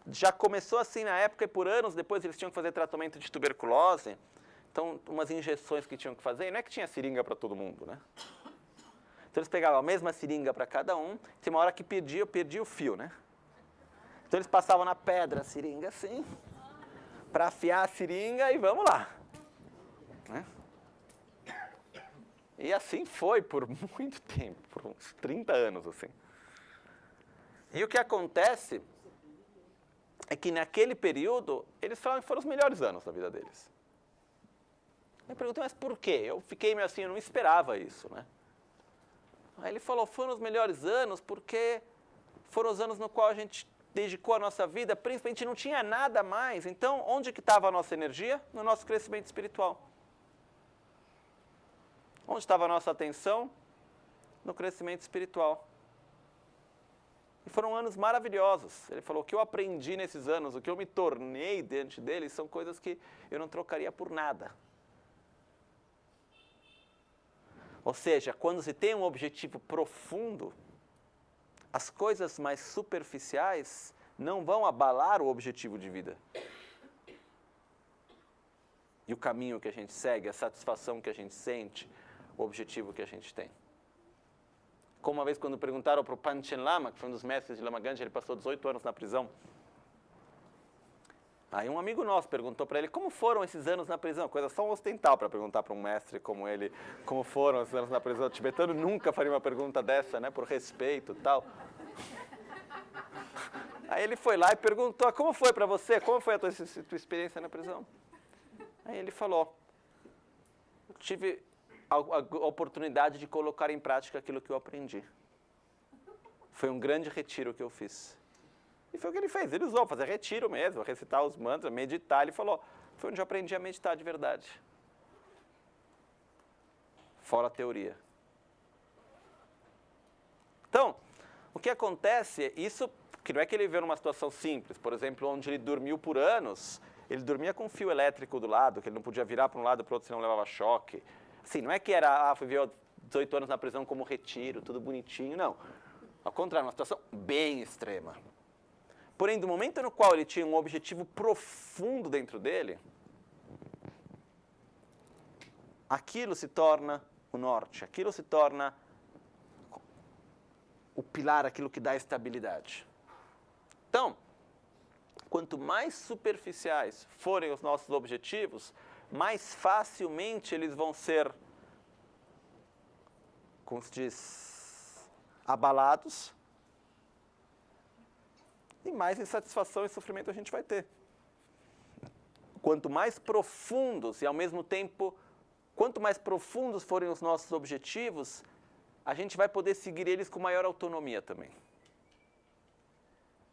Já começou assim na época e por anos depois eles tinham que fazer tratamento de tuberculose. Então, umas injeções que tinham que fazer, e não é que tinha seringa para todo mundo, né? Então, eles pegavam a mesma seringa para cada um, tem uma hora que eu perdi o fio, né? Então, eles passavam na pedra a seringa assim, para afiar a seringa e vamos lá. Né? E assim foi por muito tempo, por uns 30 anos, assim. E o que acontece é que naquele período, eles falaram que foram os melhores anos da vida deles. Eu perguntei, mas por quê? Eu fiquei meio assim, eu não esperava isso, né? Aí ele falou, foram os melhores anos porque foram os anos no qual a gente dedicou a nossa vida, principalmente não tinha nada mais. Então, onde que estava a nossa energia? No nosso crescimento espiritual. Onde estava a nossa atenção? No crescimento espiritual. E foram anos maravilhosos. Ele falou, o que eu aprendi nesses anos, o que eu me tornei diante deles, são coisas que eu não trocaria por nada. Ou seja, quando se tem um objetivo profundo, as coisas mais superficiais não vão abalar o objetivo de vida. E o caminho que a gente segue, a satisfação que a gente sente, o objetivo que a gente tem. Como uma vez quando perguntaram para o Panchen Lama, que foi um dos mestres de Lama Ganchen, ele passou 18 anos na prisão. Aí um amigo nosso perguntou para ele, como foram esses anos na prisão? Coisa só ocidental para perguntar para um mestre como ele, como foram esses anos na prisão. O tibetano nunca faria uma pergunta dessa, né, por respeito e tal. Aí ele foi lá e perguntou, como foi para você? Como foi a tua experiência na prisão? Aí ele falou, eu tive a oportunidade de colocar em prática aquilo que eu aprendi. Foi um grande retiro que eu fiz. E foi o que ele fez, ele usou, fazer retiro mesmo, recitar os mantras, meditar. Ele falou, foi onde eu aprendi a meditar de verdade. Fora a teoria. Então, o que acontece, isso que não é que ele viveu numa situação simples, por exemplo, onde ele dormiu por anos, ele dormia com um fio elétrico do lado, que ele não podia virar para um lado e para o outro, senão levava choque. Assim, não é que era, viveu 18 anos na prisão como retiro, tudo bonitinho, não. Ao contrário, uma situação bem extrema. Porém, do momento no qual ele tinha um objetivo profundo dentro dele, aquilo se torna o norte, aquilo se torna o pilar, aquilo que dá estabilidade. Então, quanto mais superficiais forem os nossos objetivos, mais facilmente eles vão ser, como se diz, abalados, e mais insatisfação e sofrimento a gente vai ter. Quanto mais profundos e, ao mesmo tempo, quanto mais profundos forem os nossos objetivos, a gente vai poder seguir eles com maior autonomia também.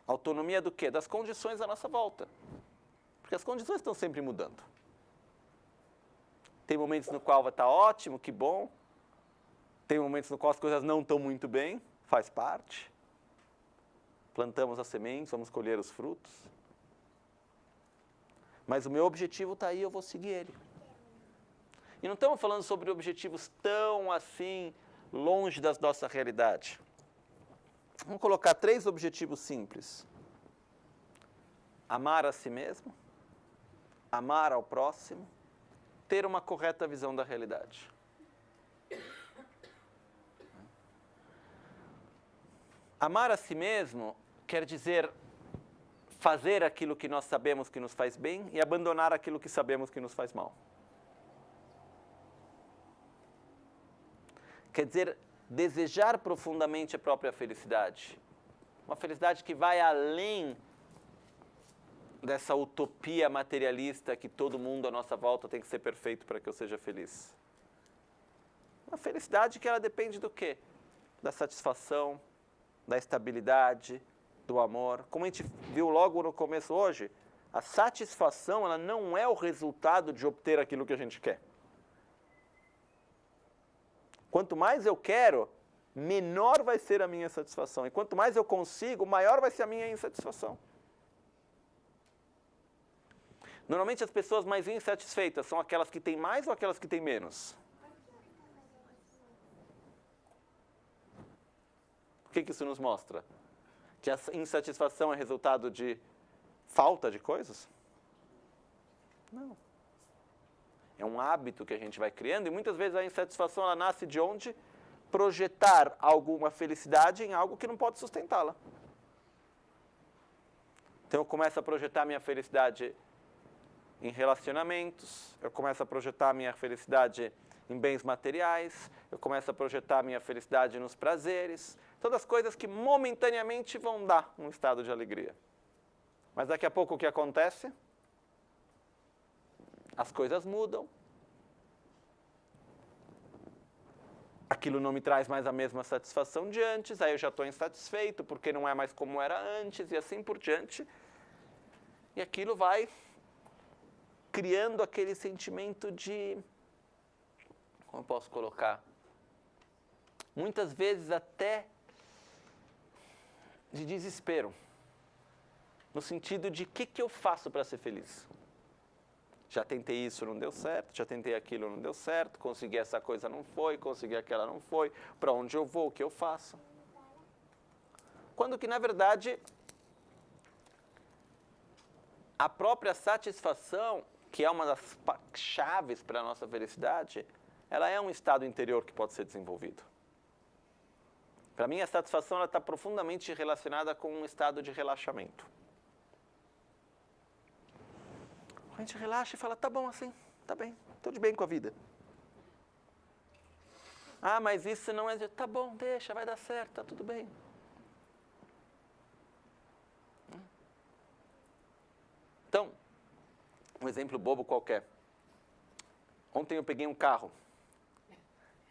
Autonomia do quê? Das condições à nossa volta. Porque as condições estão sempre mudando. Tem momentos no qual vai estar ótimo, que bom. Tem momentos no qual as coisas não estão muito bem, faz parte. Plantamos as sementes, vamos colher os frutos. Mas o meu objetivo está aí, eu vou seguir ele. E não estamos falando sobre objetivos tão assim, longe da nossa realidade. Vamos colocar 3 objetivos simples. Amar a si mesmo, amar ao próximo, ter uma correta visão da realidade. Amar a si mesmo quer dizer fazer aquilo que nós sabemos que nos faz bem e abandonar aquilo que sabemos que nos faz mal. Quer dizer, desejar profundamente a própria felicidade. Uma felicidade que vai além dessa utopia materialista que todo mundo à nossa volta tem que ser perfeito para que eu seja feliz. Uma felicidade que ela depende do quê? Da satisfação, da estabilidade, do amor. Como a gente viu logo no começo hoje, a satisfação ela não é o resultado de obter aquilo que a gente quer. Quanto mais eu quero, menor vai ser a minha satisfação. E quanto mais eu consigo, maior vai ser a minha insatisfação. Normalmente as pessoas mais insatisfeitas são aquelas que têm mais ou aquelas que têm menos? O que isso nos mostra? Que a insatisfação é resultado de falta de coisas? Não. É um hábito que a gente vai criando e muitas vezes a insatisfação ela nasce de onde? Projetar alguma felicidade em algo que não pode sustentá-la. Então eu começo a projetar minha felicidade em relacionamentos, eu começo a projetar minha felicidade em bens materiais, eu começo a projetar minha felicidade nos prazeres, todas as coisas que momentaneamente vão dar um estado de alegria. Mas daqui a pouco o que acontece? As coisas mudam. Aquilo não me traz mais a mesma satisfação de antes, aí eu já estou insatisfeito porque não é mais como era antes e assim por diante. E aquilo vai criando aquele sentimento de, como eu posso colocar? Muitas vezes até de desespero. No sentido de o que eu faço para ser feliz? Já tentei isso, não deu certo, já tentei aquilo, não deu certo, consegui essa coisa, não foi, consegui aquela, não foi, para onde eu vou, o que eu faço? Quando que, na verdade, a própria satisfação, que é uma das chaves para a nossa felicidade, ela é um estado interior que pode ser desenvolvido. Para mim, a satisfação está profundamente relacionada com um estado de relaxamento. A gente relaxa e fala, tá bom assim, tá bem, estou de bem com a vida. Ah, mas isso não é... Tá bom, deixa, vai dar certo, tá tudo bem. Então, um exemplo bobo qualquer. Ontem eu peguei um carro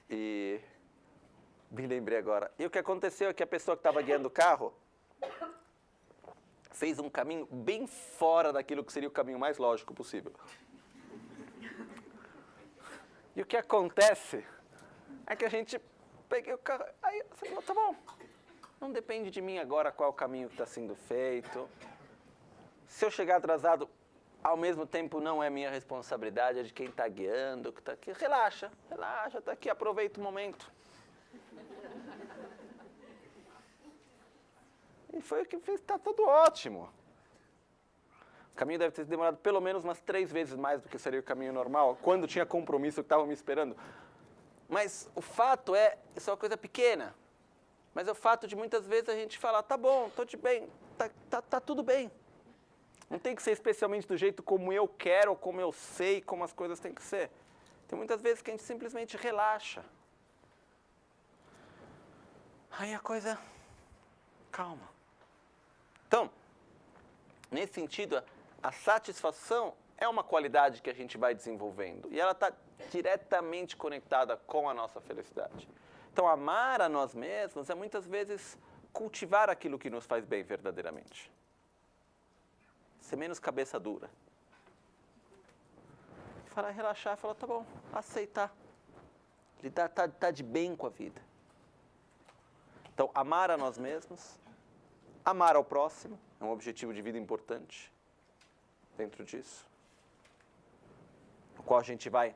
e me lembrei agora. E o que aconteceu é que a pessoa que estava guiando o carro fez um caminho bem fora daquilo que seria o caminho mais lógico possível. E o que acontece é que a gente peguei o carro, aí você falou, tá bom, não depende de mim agora qual é o caminho que está sendo feito. Se eu chegar atrasado, ao mesmo tempo não é minha responsabilidade, é de quem está guiando, que está aqui. Relaxa, relaxa, está aqui, aproveita o momento. E foi o que fez, está tudo ótimo. O caminho deve ter demorado pelo menos umas 3 vezes mais do que seria o caminho normal, quando tinha compromisso que estava me esperando. Mas o fato é, isso é uma coisa pequena, mas é o fato de muitas vezes a gente falar, tá bom, estou de bem, tá tudo bem. Não tem que ser especialmente do jeito como eu quero, ou como eu sei, como as coisas têm que ser. Tem muitas vezes que a gente simplesmente relaxa. Aí a coisa calma. Então, nesse sentido, a satisfação é uma qualidade que a gente vai desenvolvendo. E ela está diretamente conectada com a nossa felicidade. Então, amar a nós mesmos é muitas vezes cultivar aquilo que nos faz bem verdadeiramente. Ser menos cabeça dura. Falar, relaxar, falar, tá bom, aceitar. Lidar, tá de bem com a vida. Então, amar a nós mesmos, amar ao próximo, é um objetivo de vida importante dentro disso. No qual a gente vai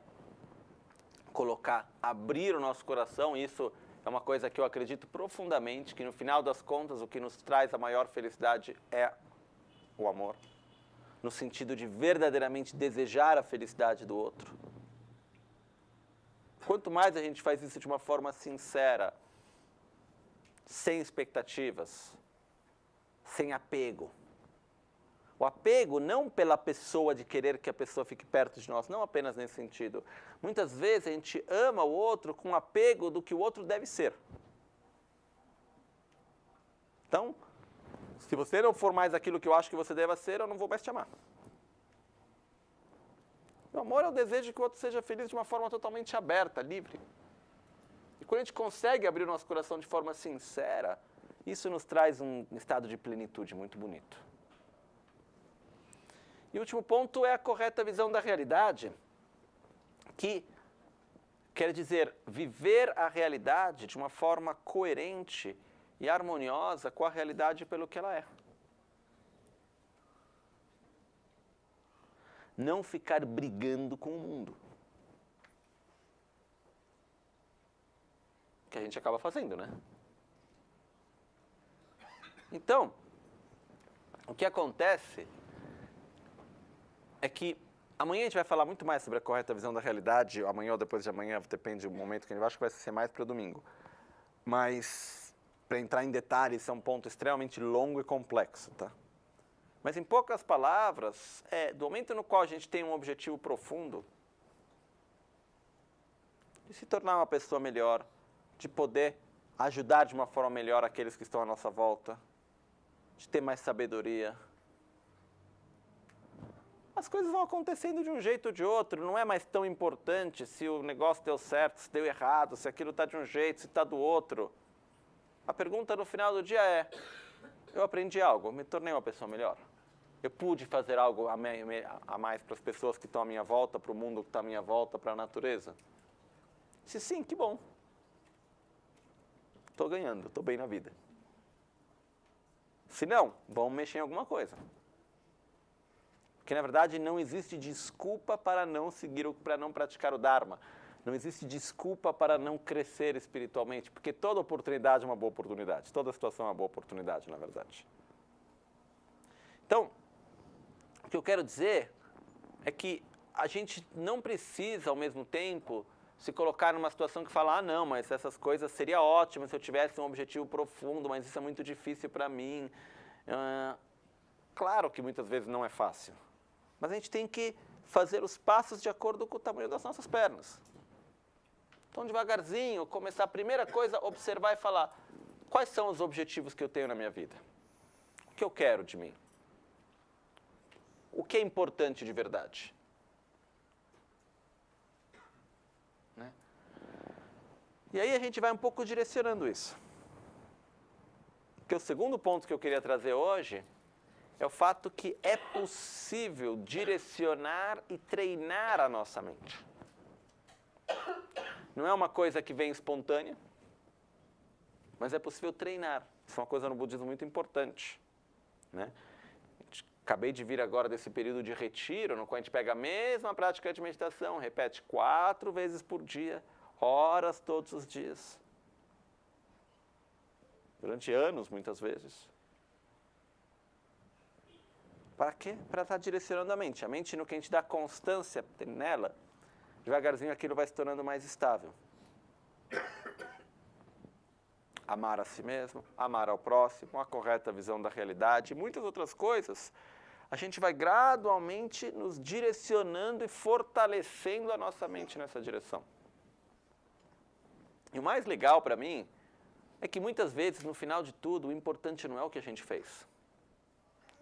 colocar, abrir o nosso coração, e isso é uma coisa que eu acredito profundamente, que no final das contas o que nos traz a maior felicidade é o amor. No sentido de verdadeiramente desejar a felicidade do outro. Quanto mais a gente faz isso de uma forma sincera, sem expectativas, sem apego. O apego não pela pessoa, de querer que a pessoa fique perto de nós, não apenas nesse sentido. Muitas vezes a gente ama o outro com apego do que o outro deve ser. Então, se você não for mais aquilo que eu acho que você deva ser, eu não vou mais te amar. O amor é o desejo de que o outro seja feliz de uma forma totalmente aberta, livre. E quando a gente consegue abrir o nosso coração de forma sincera, isso nos traz um estado de plenitude muito bonito. E o último ponto é a correta visão da realidade, que quer dizer viver a realidade de uma forma coerente e harmoniosa com a realidade pelo que ela é. não ficar brigando com o mundo. Que a gente acaba fazendo, né? Então, o que acontece é que amanhã a gente vai falar muito mais sobre a correta visão da realidade, amanhã ou depois de amanhã, depende do momento que a gente vai, acho que vai ser mais para o domingo. Mas, para entrar em detalhes, isso é um ponto extremamente longo e complexo, tá? Mas, em poucas palavras, do momento no qual a gente tem um objetivo profundo, de se tornar uma pessoa melhor, de poder ajudar de uma forma melhor aqueles que estão à nossa volta, de ter mais sabedoria, as coisas vão acontecendo de um jeito ou de outro, não é mais tão importante se o negócio deu certo, se deu errado, se aquilo está de um jeito, se está do outro. A pergunta no final do dia é, eu aprendi algo, eu me tornei uma pessoa melhor? Eu pude fazer algo a mais para as pessoas que estão à minha volta, para o mundo que está à minha volta, para a natureza? Se sim, que bom. Estou ganhando, estou bem na vida. Se não, vamos mexer em alguma coisa. Porque, na verdade, não existe desculpa para não seguir, para não praticar o Dharma. Não existe desculpa para não crescer espiritualmente, porque toda oportunidade é uma boa oportunidade. Toda situação é uma boa oportunidade, na verdade. Então, o que eu quero dizer é que a gente não precisa, ao mesmo tempo, se colocar numa situação que fala, não, mas essas coisas seria ótimo se eu tivesse um objetivo profundo, mas isso é muito difícil para mim. Claro que muitas vezes não é fácil, mas a gente tem que fazer os passos de acordo com o tamanho das nossas pernas. Então, devagarzinho, começar a primeira coisa, observar e falar, quais são os objetivos que eu tenho na minha vida? O que eu quero de mim? O que é importante de verdade? E aí a gente vai um pouco direcionando isso. Porque o segundo ponto que eu queria trazer hoje é o fato que é possível direcionar e treinar a nossa mente. Não é uma coisa que vem espontânea, mas é possível treinar. Isso é uma coisa no budismo muito importante, né? Acabei de vir agora desse período de retiro, no qual a gente pega a mesma prática de meditação, repete 4 vezes por dia, horas todos os dias. Durante anos, muitas vezes. Para quê? Para estar direcionando a mente. A mente, no que a gente dá constância nela, devagarzinho aquilo vai se tornando mais estável. Amar a si mesmo, amar ao próximo, a correta visão da realidade e muitas outras coisas, a gente vai gradualmente nos direcionando e fortalecendo a nossa mente nessa direção. E o mais legal para mim é que muitas vezes, no final de tudo, o importante não é o que a gente fez.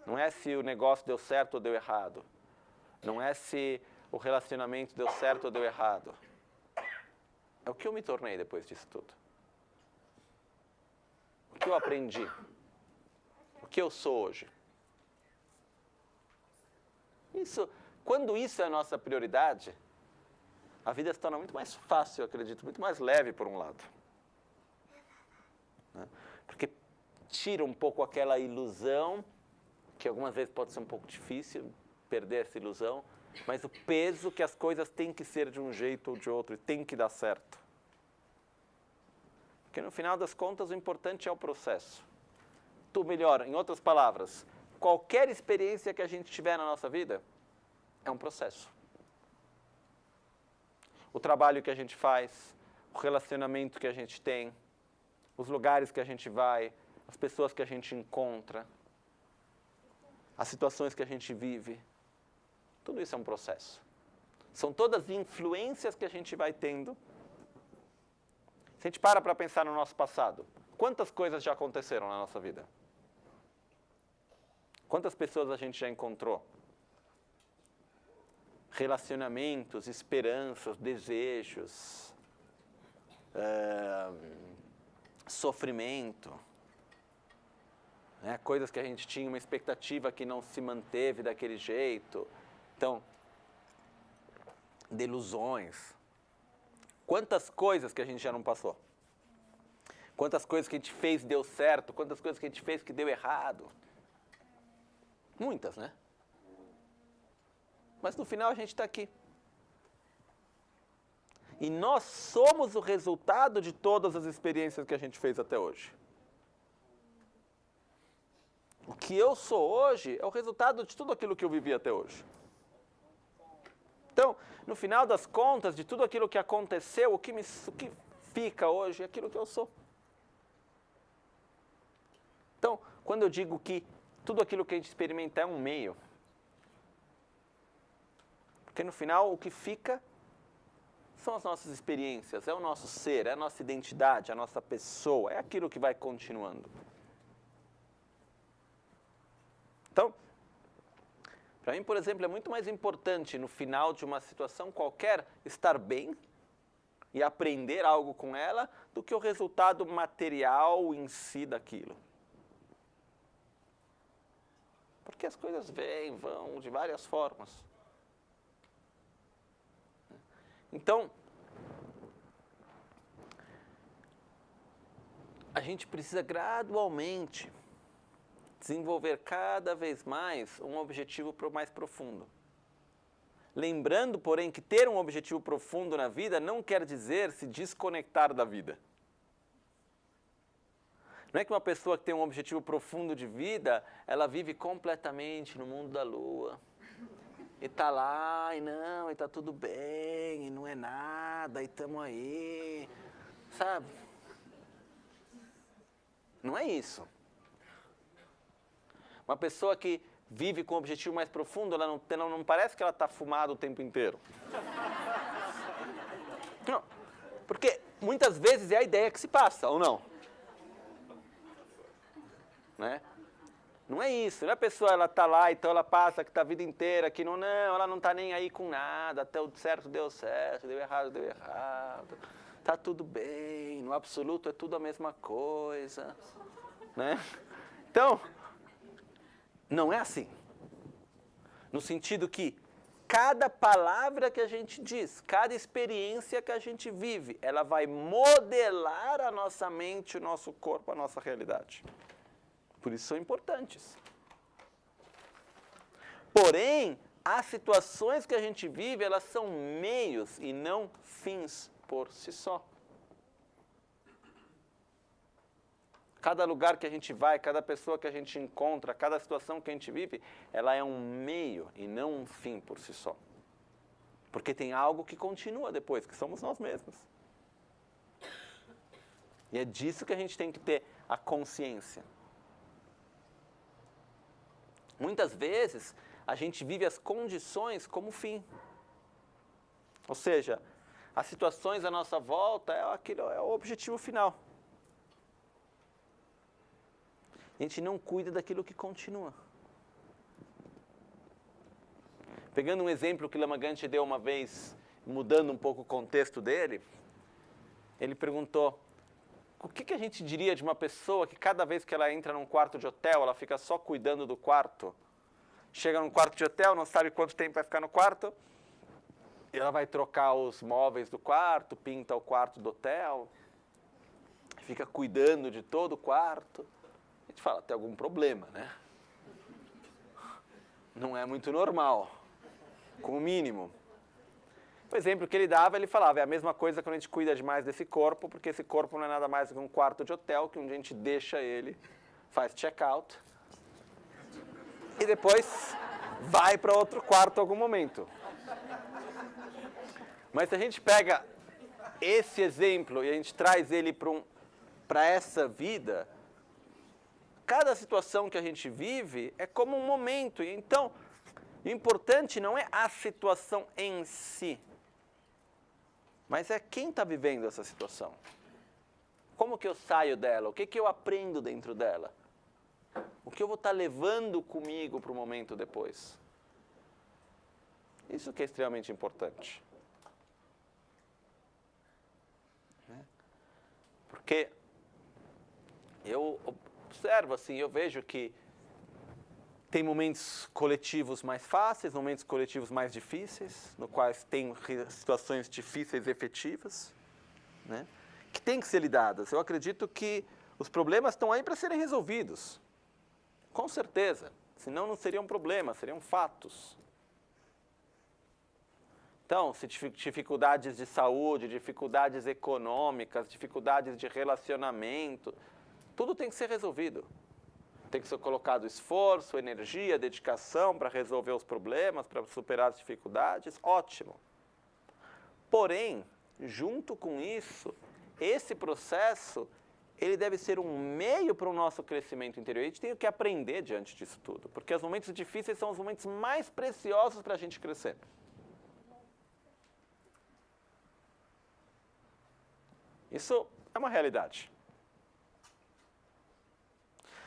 Não é se o negócio deu certo ou deu errado. Não é se o relacionamento deu certo ou deu errado. É o que eu me tornei depois disso tudo. O que eu aprendi. O que eu sou hoje. Quando isso é a nossa prioridade, a vida se torna muito mais fácil, eu acredito, muito mais leve por um lado. Né? Porque tira um pouco aquela ilusão, que algumas vezes pode ser um pouco difícil perder essa ilusão, mas o peso que as coisas têm que ser de um jeito ou de outro, e tem que dar certo. Porque no final das contas o importante é o processo. Ou melhor, em outras palavras, qualquer experiência que a gente tiver na nossa vida é um processo. O trabalho que a gente faz, o relacionamento que a gente tem, os lugares que a gente vai, as pessoas que a gente encontra, as situações que a gente vive, tudo isso é um processo. São todas influências que a gente vai tendo. Se a gente para pensar no nosso passado, quantas coisas já aconteceram na nossa vida? Quantas pessoas a gente já encontrou? Relacionamentos, esperanças, desejos, sofrimento, né? Coisas que a gente tinha uma expectativa que não se manteve daquele jeito. Então, delusões. Quantas coisas que a gente já não passou? Quantas coisas que a gente fez deu certo? Quantas coisas que a gente fez que deu errado? Muitas, né? Mas no final a gente está aqui. E nós somos o resultado de todas as experiências que a gente fez até hoje. O que eu sou hoje é o resultado de tudo aquilo que eu vivi até hoje. Então, no final das contas, de tudo aquilo que aconteceu, o que fica hoje é aquilo que eu sou. Então, quando eu digo que tudo aquilo que a gente experimenta é um meio, porque no final o que fica são as nossas experiências, é o nosso ser, é a nossa identidade, a nossa pessoa, é aquilo que vai continuando. Então, para mim, por exemplo, é muito mais importante no final de uma situação qualquer estar bem e aprender algo com ela do que o resultado material em si daquilo. Porque as coisas vêm, vão de várias formas. Então, a gente precisa gradualmente desenvolver cada vez mais um objetivo mais profundo. Lembrando, porém, que ter um objetivo profundo na vida não quer dizer se desconectar da vida. Não é que uma pessoa que tem um objetivo profundo de vida, ela vive completamente no mundo da lua. E está lá, e não, e está tudo bem, e não é nada, e estamos aí, sabe? Não é isso. Uma pessoa que vive com um objetivo mais profundo, ela não parece que ela está fumada o tempo inteiro. Não, porque muitas vezes é a ideia que se passa, ou não? Né? Não é isso, não é a pessoa, ela está lá, então ela passa que está a vida inteira, que não, ela não está nem aí com nada, até o certo, deu errado, está tudo bem, no absoluto é tudo a mesma coisa. Né? Então, não é assim. No sentido que cada palavra que a gente diz, cada experiência que a gente vive, ela vai modelar a nossa mente, o nosso corpo, a nossa realidade. Por isso são importantes. Porém, as situações que a gente vive, elas são meios e não fins por si só. Cada lugar que a gente vai, cada pessoa que a gente encontra, cada situação que a gente vive, ela é um meio e não um fim por si só. Porque tem algo que continua depois, que somos nós mesmos. E é disso que a gente tem que ter a consciência. Muitas vezes, a gente vive as condições como fim. Ou seja, as situações à nossa volta é o objetivo final. A gente não cuida daquilo que continua. Pegando um exemplo que Lamaganti deu uma vez, mudando um pouco o contexto dele, ele perguntou, o que a gente diria de uma pessoa que cada vez que ela entra num quarto de hotel, ela fica só cuidando do quarto? Chega num quarto de hotel, não sabe quanto tempo vai ficar no quarto, e ela vai trocar os móveis do quarto, pinta o quarto do hotel, fica cuidando de todo o quarto. A gente fala, tem algum problema, né? Não é muito normal, com o mínimo. O exemplo que ele dava, ele falava, é a mesma coisa quando a gente cuida demais desse corpo, porque esse corpo não é nada mais do que um quarto de hotel, que onde a gente deixa ele, faz check-out, e depois vai para outro quarto em algum momento. Mas se a gente pega esse exemplo e a gente traz ele para essa vida, cada situação que a gente vive é como um momento. Então, o importante não é a situação em si, mas é quem está vivendo essa situação. Como que eu saio dela? O que eu aprendo dentro dela? O que eu vou estar levando comigo para o momento depois? Isso que é extremamente importante. Porque eu observo assim, eu vejo que tem momentos coletivos mais fáceis, momentos coletivos mais difíceis, no quais tem situações difíceis e efetivas, né, que têm que ser lidadas. Eu acredito que os problemas estão aí para serem resolvidos. Com certeza. Senão não seriam problemas, seriam fatos. Então, se dificuldades de saúde, dificuldades econômicas, dificuldades de relacionamento, tudo tem que ser resolvido. Tem que ser colocado esforço, energia, dedicação para resolver os problemas, para superar as dificuldades, ótimo. Porém, junto com isso, esse processo, ele deve ser um meio para o nosso crescimento interior. A gente tem que aprender diante disso tudo, porque os momentos difíceis são os momentos mais preciosos para a gente crescer. Isso é uma realidade.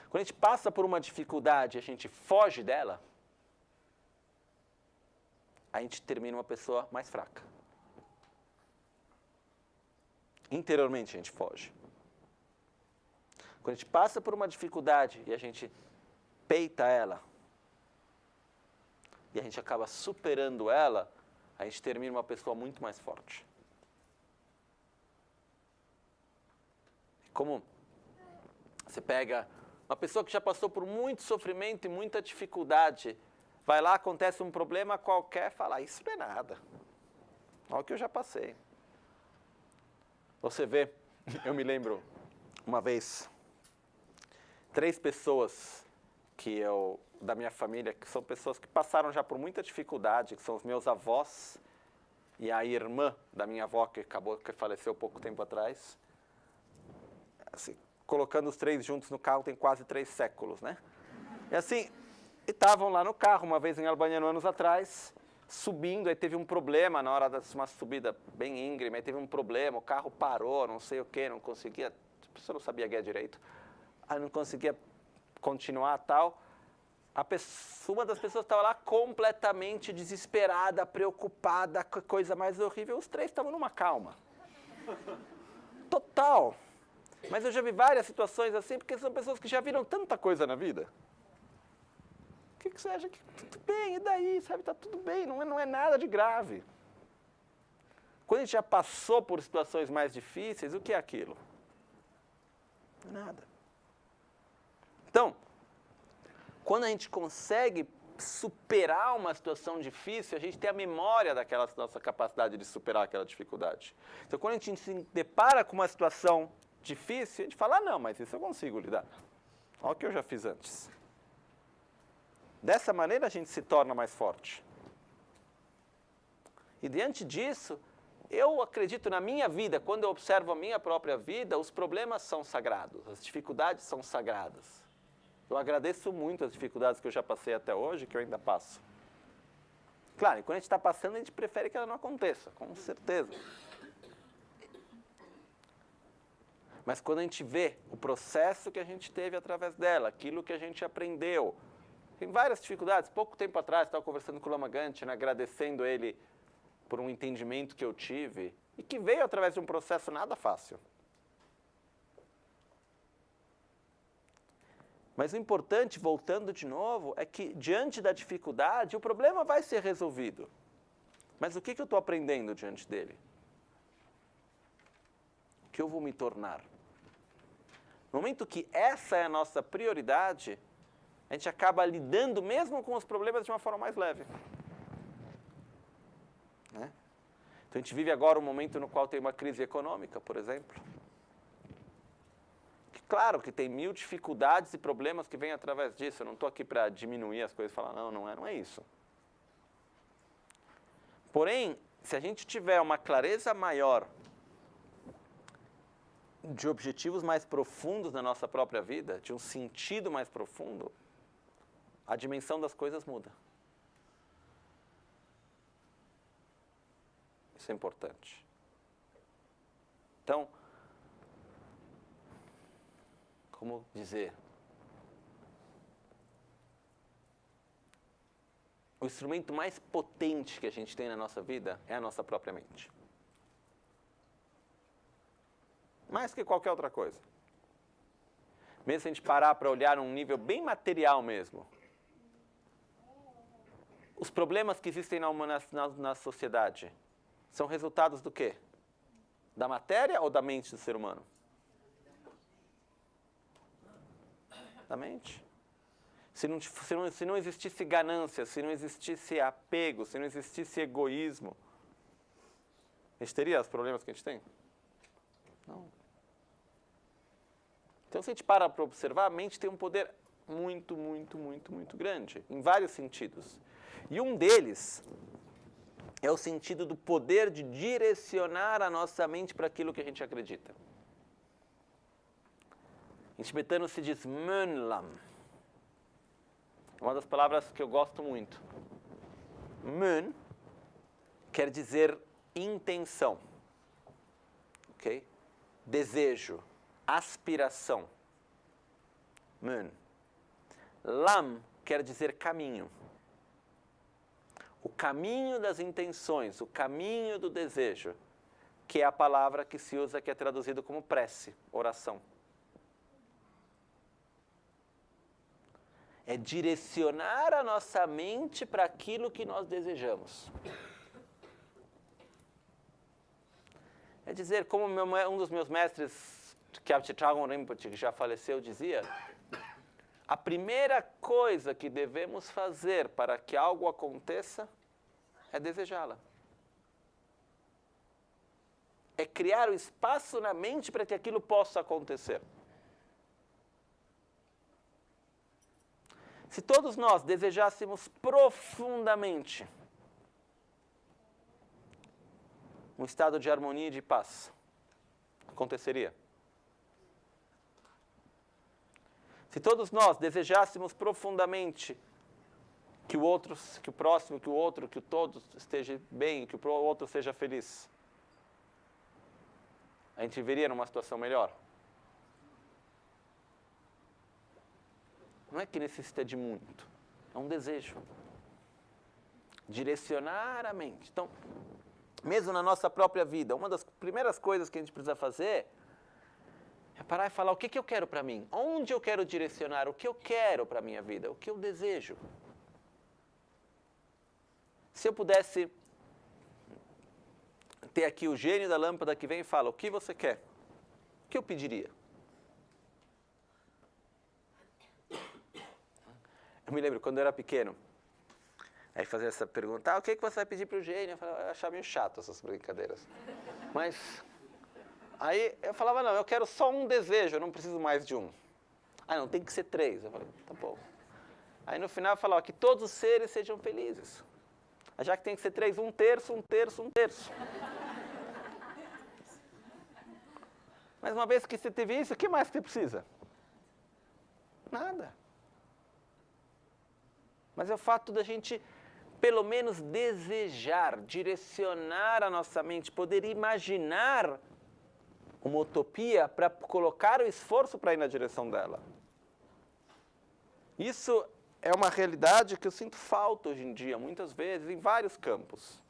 Quando a gente passa por uma dificuldade e a gente foge dela, a gente termina uma pessoa mais fraca. Interiormente a gente foge. Quando a gente passa por uma dificuldade e a gente peita ela, e a gente acaba superando ela, a gente termina uma pessoa muito mais forte. Como você pega uma pessoa que já passou por muito sofrimento e muita dificuldade, vai lá, acontece um problema qualquer, fala, isso não é nada. Olha o que eu já passei. Você vê, eu me lembro, uma vez, 3 pessoas da minha família, que são pessoas que passaram já por muita dificuldade, que são os meus avós e a irmã da minha avó, que faleceu pouco tempo atrás. Assim, colocando os 3 juntos no carro tem quase 3 séculos, né? E assim, estavam lá no carro, uma vez em Albaniano, anos atrás, subindo, aí teve um problema na hora de uma subida bem íngreme, aí teve um problema, o carro parou, não sei o que, não conseguia, a pessoa não sabia guiar direito, aí não conseguia continuar tal. Uma das pessoas estava lá completamente desesperada, preocupada, coisa mais horrível, os 3 estavam numa calma. Total. Mas eu já vi várias situações assim, porque são pessoas que já viram tanta coisa na vida. O que você acha que tudo bem, e daí, sabe, tá tudo bem, não é nada de grave. Quando a gente já passou por situações mais difíceis, o que é aquilo? Não é nada. Então, quando a gente consegue superar uma situação difícil, a gente tem a memória daquela nossa capacidade de superar aquela dificuldade. Então, quando a gente se depara com uma situação difícil, a gente fala, não, mas isso eu consigo lidar. Olha o que eu já fiz antes. Dessa maneira a gente se torna mais forte. E diante disso, eu acredito na minha vida, quando eu observo a minha própria vida, os problemas são sagrados, as dificuldades são sagradas. Eu agradeço muito as dificuldades que eu já passei até hoje, que eu ainda passo. Claro, e quando a gente está passando, a gente prefere que ela não aconteça, com certeza. Mas quando a gente vê o processo que a gente teve através dela, aquilo que a gente aprendeu, tem várias dificuldades. Pouco tempo atrás, estava conversando com o Lama Ganchen, agradecendo ele por um entendimento que eu tive, e que veio através de um processo nada fácil. Mas o importante, voltando de novo, é que diante da dificuldade, o problema vai ser resolvido. Mas o que eu estou aprendendo diante dele? O que eu vou me tornar? No momento que essa é a nossa prioridade, a gente acaba lidando mesmo com os problemas de uma forma mais leve. Né? Então a gente vive agora um momento no qual tem uma crise econômica, por exemplo. Que, claro que tem 1000 dificuldades e problemas que vêm através disso. Eu não estou aqui para diminuir as coisas e falar, não é isso. Porém, se a gente tiver uma clareza maior de objetivos mais profundos na nossa própria vida, de um sentido mais profundo, a dimensão das coisas muda. Isso é importante. Então, como dizer? O instrumento mais potente que a gente tem na nossa vida é a nossa própria mente. Mais que qualquer outra coisa. Mesmo se a gente parar para olhar num nível bem material mesmo. Os problemas que existem na sociedade são resultados do quê? Da matéria ou da mente do ser humano? Da mente. Se não existisse ganância, se não existisse apego, se não existisse egoísmo, A gente teria os problemas que a gente tem? Não. Então, se a gente para observar, a mente tem um poder muito, muito, muito, muito grande, em vários sentidos. E um deles é o sentido do poder de direcionar a nossa mente para aquilo que a gente acredita. Em tibetano se diz Mönlam. Uma das palavras que eu gosto muito. Mön quer dizer intenção, ok? Desejo, aspiração. Mön. Lam quer dizer caminho. O caminho das intenções, o caminho do desejo, que é a palavra que se usa, que é traduzido como prece, oração. É direcionar a nossa mente para aquilo que nós desejamos. É dizer, como um dos meus mestres, Kyabche Tragon Rinpoche, que já faleceu, dizia, a primeira coisa que devemos fazer para que algo aconteça é desejá-la. É criar o espaço na mente para que aquilo possa acontecer. Se todos nós desejássemos profundamente um estado de harmonia e de paz, aconteceria? Se todos nós desejássemos profundamente que o outro, que o próximo, que o outro, que o todo esteja bem, que o outro seja feliz, a gente viveria numa situação melhor? Não é que necessita de muito, é um desejo. Direcionar a mente. Então, mesmo na nossa própria vida, uma das primeiras coisas que a gente precisa fazer é parar e falar o que eu quero para mim, onde eu quero direcionar, o que eu quero para a minha vida, o que eu desejo. Se eu pudesse ter aqui o gênio da lâmpada que vem e fala, o que você quer? O que eu pediria? Eu me lembro, quando eu era pequeno, aí fazia essa pergunta, o que você vai pedir para o gênio? Eu achava meio chato essas brincadeiras. Mas, aí eu falava, não, eu quero só um desejo, eu não preciso mais de um. Ah, não, tem que ser 3. Eu falei, tá bom. Aí no final eu falava, que todos os seres sejam felizes. Já que tem que ser 3, 1/3, 1/3, 1/3. Mas uma vez que você teve isso, o que mais você precisa? Nada. Mas é o fato da gente, pelo menos, desejar, direcionar a nossa mente, poder imaginar uma utopia para colocar o esforço para ir na direção dela. Isso é uma realidade que eu sinto falta hoje em dia, muitas vezes, em vários campos.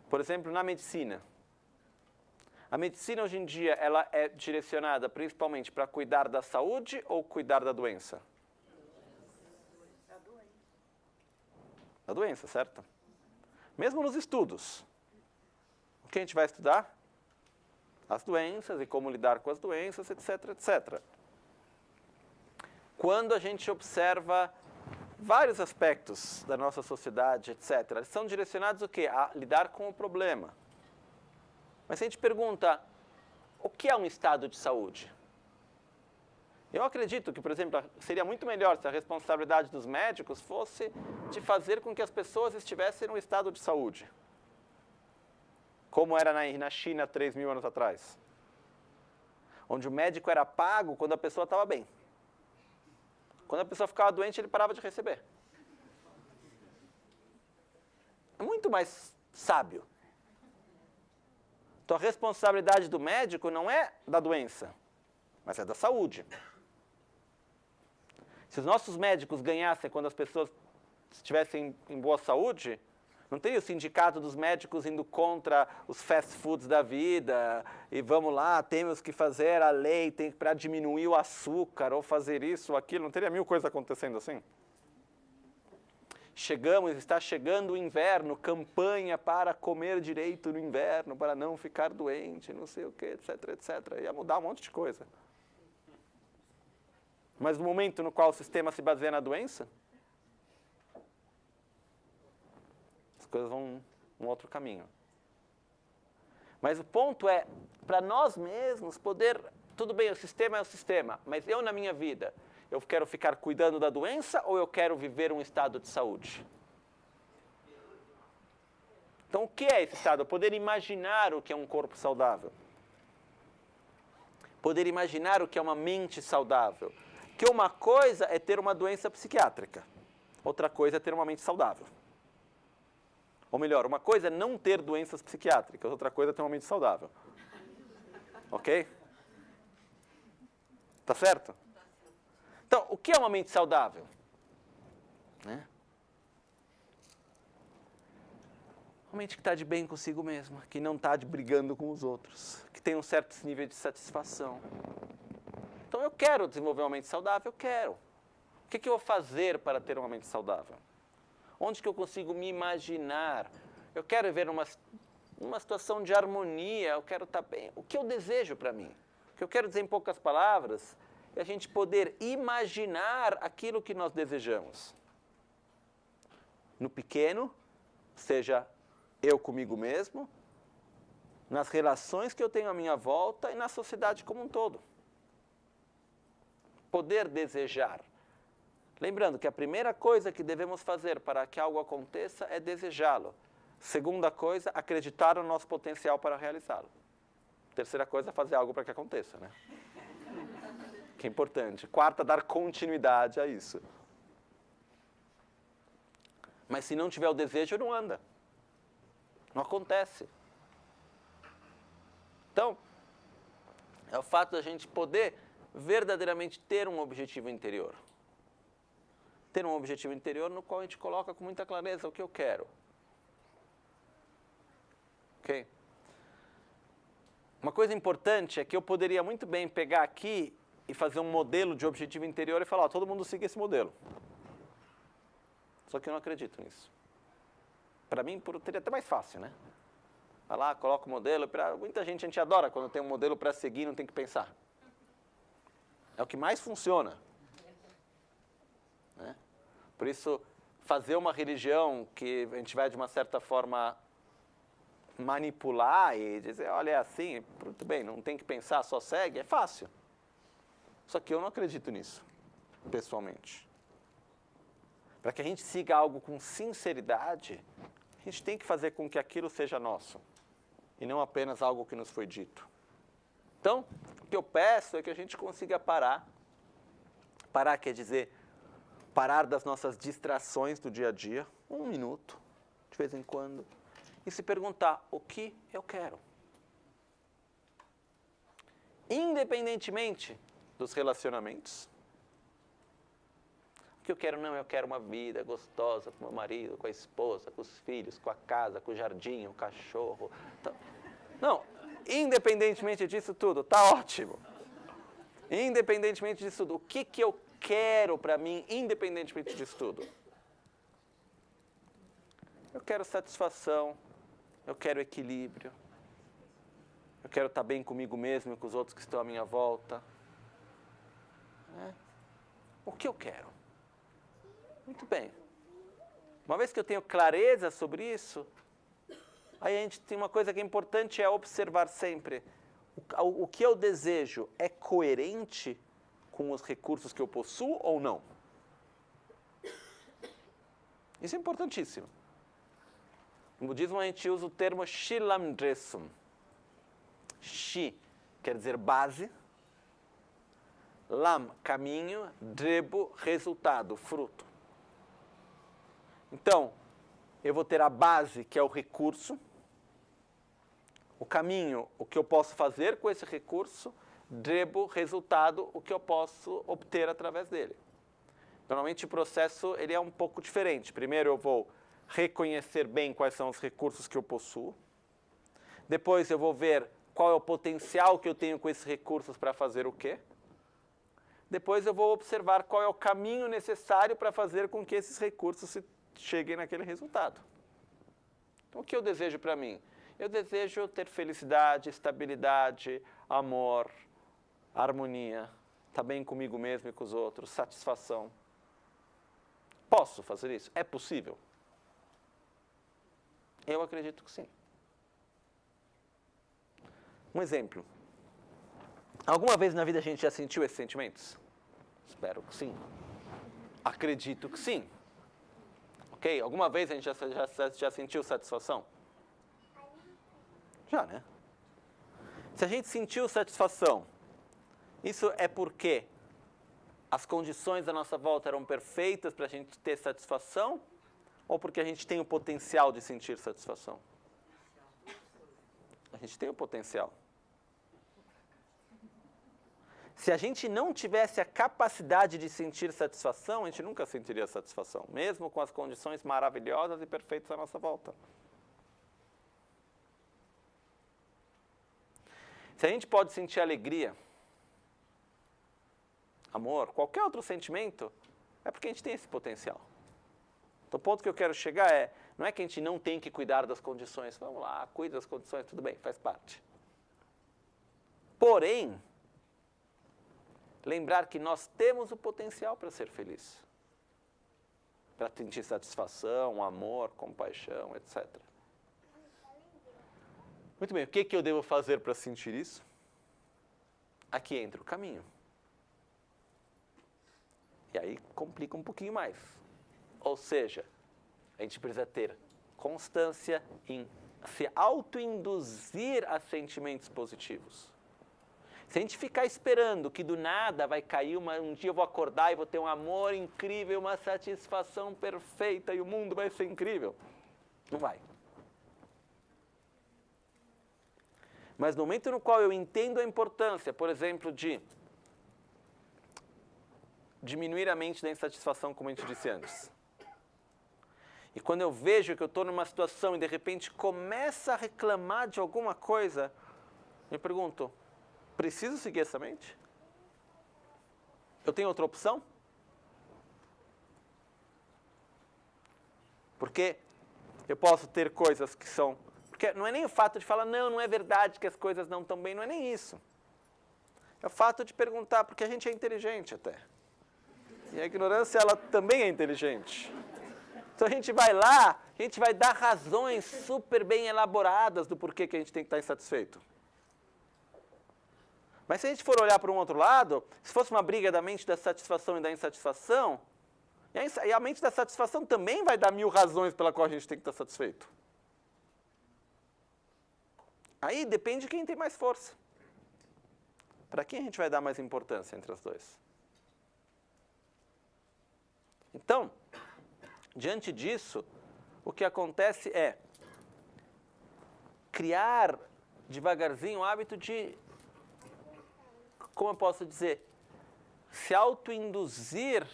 Por exemplo, na medicina. A medicina hoje em dia, ela é direcionada principalmente para cuidar da saúde ou cuidar da doença? Da doença, certo? Mesmo nos estudos. O que a gente vai estudar? As doenças e como lidar com as doenças, etc, etc. Quando a gente observa vários aspectos da nossa sociedade, etc., eles são direcionados o quê? A lidar com o problema. Mas se a gente pergunta, o que é um estado de saúde? Eu acredito que, por exemplo, seria muito melhor se a responsabilidade dos médicos fosse de fazer com que as pessoas estivessem num estado de saúde. Como era na China 3.000 anos atrás. Onde o médico era pago quando a pessoa estava bem. Quando a pessoa ficava doente, ele parava de receber. É muito mais sábio. Então, a responsabilidade do médico não é da doença, mas é da saúde. Se os nossos médicos ganhassem quando as pessoas estivessem em boa saúde, não teria o sindicato dos médicos indo contra os fast foods da vida e vamos lá, temos que fazer a lei para diminuir o açúcar ou fazer isso ou aquilo, não teria 1000 coisas acontecendo assim? Está chegando o inverno, campanha para comer direito no inverno, para não ficar doente, não sei o que, etc, etc. Ia mudar um monte de coisa. Mas no momento no qual o sistema se baseia na doença, as coisas vão um outro caminho. Mas o ponto é, para nós mesmos, poder... Tudo bem, o sistema é o sistema, mas eu na minha vida, eu quero ficar cuidando da doença ou eu quero viver um estado de saúde? Então, o que é esse estado? Poder imaginar o que é um corpo saudável. Poder imaginar o que é uma mente saudável. Que uma coisa é ter uma doença psiquiátrica. Outra coisa é ter uma mente saudável. Ou melhor, uma coisa é não ter doenças psiquiátricas. Outra coisa é ter uma mente saudável. Ok? Tá certo? Então, o que é uma mente saudável? Né? Uma mente que está de bem consigo mesma, que não está brigando com os outros, que tem um certo nível de satisfação. Então, eu quero desenvolver uma mente saudável? Eu quero. O que eu vou fazer para ter uma mente saudável? Onde que eu consigo me imaginar? Eu quero viver numa situação de harmonia, eu quero estar bem. O que eu desejo para mim? O que eu quero dizer em poucas palavras é a gente poder imaginar aquilo que nós desejamos. No pequeno, seja eu comigo mesmo, nas relações que eu tenho à minha volta e na sociedade como um todo. Poder desejar. Lembrando que a primeira coisa que devemos fazer para que algo aconteça é desejá-lo. Segunda coisa, acreditar no nosso potencial para realizá-lo. Terceira coisa, fazer algo para que aconteça, né? Que é importante. Quarta, dar continuidade a isso. Mas se não tiver o desejo, não anda. Não acontece. Então, é o fato da gente poder verdadeiramente ter um objetivo interior. Ter um objetivo interior no qual a gente coloca com muita clareza o que eu quero. Ok? Uma coisa importante é que eu poderia muito bem pegar aqui e fazer um modelo de objetivo interior e falar, ó, todo mundo siga esse modelo. Só que eu não acredito nisso. Para mim, seria até mais fácil, né? Vai lá, coloca o modelo. Muita gente, a gente adora quando tem um modelo para seguir e não tem que pensar. É o que mais funciona. Né? Por isso, fazer uma religião que a gente vai, de uma certa forma, manipular e dizer, olha, é assim, tudo bem, não tem que pensar, só segue, é fácil. Só que eu não acredito nisso, pessoalmente. Para que a gente siga algo com sinceridade, a gente tem que fazer com que aquilo seja nosso. E não apenas algo que nos foi dito. Então, o que eu peço é que a gente consiga parar. Parar quer dizer, parar das nossas distrações do dia a dia, 1 minuto, de vez em quando, e se perguntar, o que eu quero? Independentemente dos relacionamentos. O que eu quero não, eu quero uma vida gostosa com o meu marido, com a esposa, com os filhos, com a casa, com o jardim, o cachorro. Não, independentemente disso tudo, tá ótimo. Independentemente disso tudo, o que eu quero para mim, independentemente disso tudo? Eu quero satisfação, eu quero equilíbrio, eu quero estar bem comigo mesmo e com os outros que estão à minha volta. O que eu quero? Muito bem. Uma vez que eu tenho clareza sobre isso, aí a gente tem uma coisa que é importante, é observar sempre. O que eu desejo é coerente com os recursos que eu possuo ou não? Isso é importantíssimo. No budismo a gente usa o termo Shilam Dresum. Shi quer dizer base. Lam, caminho. Drebu, resultado, fruto. Então, eu vou ter a base, que é o recurso. O caminho, o que eu posso fazer com esse recurso. Drebu, resultado, o que eu posso obter através dele. Normalmente o processo ele é um pouco diferente. Primeiro eu vou reconhecer bem quais são os recursos que eu possuo. Depois eu vou ver qual é o potencial que eu tenho com esses recursos para fazer o quê. Depois eu vou observar qual é o caminho necessário para fazer com que esses recursos cheguem naquele resultado. Então, o que eu desejo para mim? Eu desejo ter felicidade, estabilidade, amor, harmonia, estar bem comigo mesmo e com os outros, satisfação. Posso fazer isso? É possível? Eu acredito que sim. Um exemplo. Alguma vez na vida a gente já sentiu esses sentimentos? Espero que sim. Acredito que sim. Ok? Alguma vez a gente já sentiu satisfação? Já, né? Se a gente sentiu satisfação, isso é porque as condições da nossa volta eram perfeitas para a gente ter satisfação? Ou porque a gente tem o potencial de sentir satisfação? A gente tem o potencial. Se a gente não tivesse a capacidade de sentir satisfação, a gente nunca sentiria satisfação, mesmo com as condições maravilhosas e perfeitas à nossa volta. Se a gente pode sentir alegria, amor, qualquer outro sentimento, é porque a gente tem esse potencial. Então, o ponto que eu quero chegar não é que a gente não tem que cuidar das condições. Vamos lá, cuida das condições, tudo bem, faz parte. Porém, lembrar que nós temos o potencial para ser feliz. Para sentir satisfação, amor, compaixão, etc. Muito bem, o que eu devo fazer para sentir isso? Aqui entra o caminho. E aí complica um pouquinho mais. Ou seja, a gente precisa ter constância em se autoinduzir a sentimentos positivos. Se a gente ficar esperando que do nada vai cair, um dia eu vou acordar e vou ter um amor incrível, uma satisfação perfeita e o mundo vai ser incrível, não vai. Mas no momento no qual eu entendo a importância, por exemplo, de diminuir a mente da insatisfação, como a gente disse antes. E quando eu vejo que eu estou numa situação e de repente começa a reclamar de alguma coisa, me pergunto, preciso seguir essa mente? Eu tenho outra opção? Porque eu posso ter coisas que são... Porque não é nem o fato de falar, não é verdade que as coisas não estão bem, não é nem isso. É o fato de perguntar, porque a gente é inteligente até. E a ignorância, ela também é inteligente. Então a gente vai lá, a gente vai dar razões super bem elaboradas do porquê que a gente tem que estar insatisfeito. Mas se a gente for olhar para um outro lado, se fosse uma briga da mente da satisfação e da insatisfação, e a mente da satisfação também vai dar 1000 razões pela qual a gente tem que estar satisfeito. Aí depende de quem tem mais força. Para quem a gente vai dar mais importância entre os dois? Então, diante disso, o que acontece é criar devagarzinho o hábito de, como eu posso dizer, se autoinduzir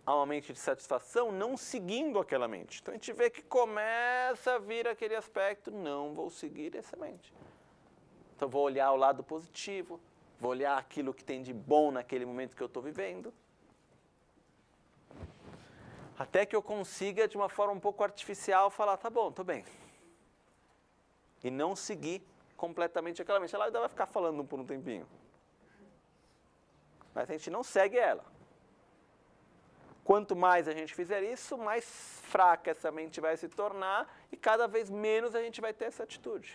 a uma mente de satisfação, não seguindo aquela mente. Então a gente vê que começa a vir aquele aspecto, não vou seguir essa mente. Então vou olhar o lado positivo, vou olhar aquilo que tem de bom naquele momento que eu estou vivendo. Até que eu consiga, de uma forma um pouco artificial, falar, tá bom, estou bem. E não seguir completamente aquela mente. Ela ainda vai ficar falando por um tempinho. Mas a gente não segue ela. Quanto mais a gente fizer isso, mais fraca essa mente vai se tornar e cada vez menos a gente vai ter essa atitude.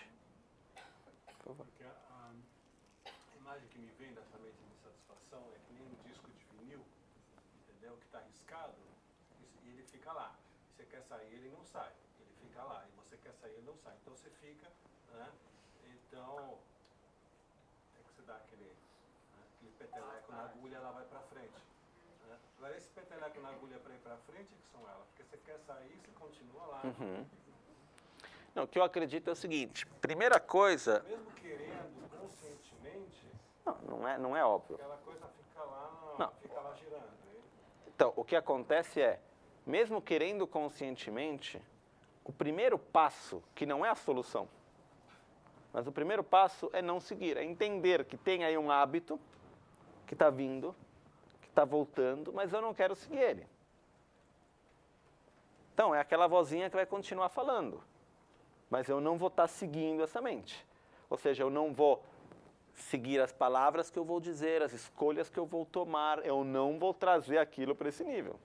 Por favor. Porque a imagem que me vem dessa mente de satisfação é que nem um disco de vinil, entendeu? Que está riscado e ele fica lá. Você quer sair, ele não sai. Ele fica lá. E você quer sair, ele não sai. Então você fica, né? Então, é que você dá aquele peteleco na agulha, ela vai para frente. Agora, esse peteleco na agulha para ir para frente, que são elas? Porque você quer sair, você continua lá. Uhum. Não, o que eu acredito é o seguinte, primeira coisa... Mesmo querendo, conscientemente... Não é óbvio. Aquela coisa fica lá, não. Fica lá girando. Então, o que acontece é, mesmo querendo conscientemente, o primeiro passo, que não é a solução, mas o primeiro passo é não seguir, é entender que tem aí um hábito que está vindo, está voltando, mas eu não quero seguir ele. Então, é aquela vozinha que vai continuar falando, mas eu não vou estar seguindo essa mente. Ou seja, eu não vou seguir as palavras que eu vou dizer, as escolhas que eu vou tomar, eu não vou trazer aquilo para esse nível.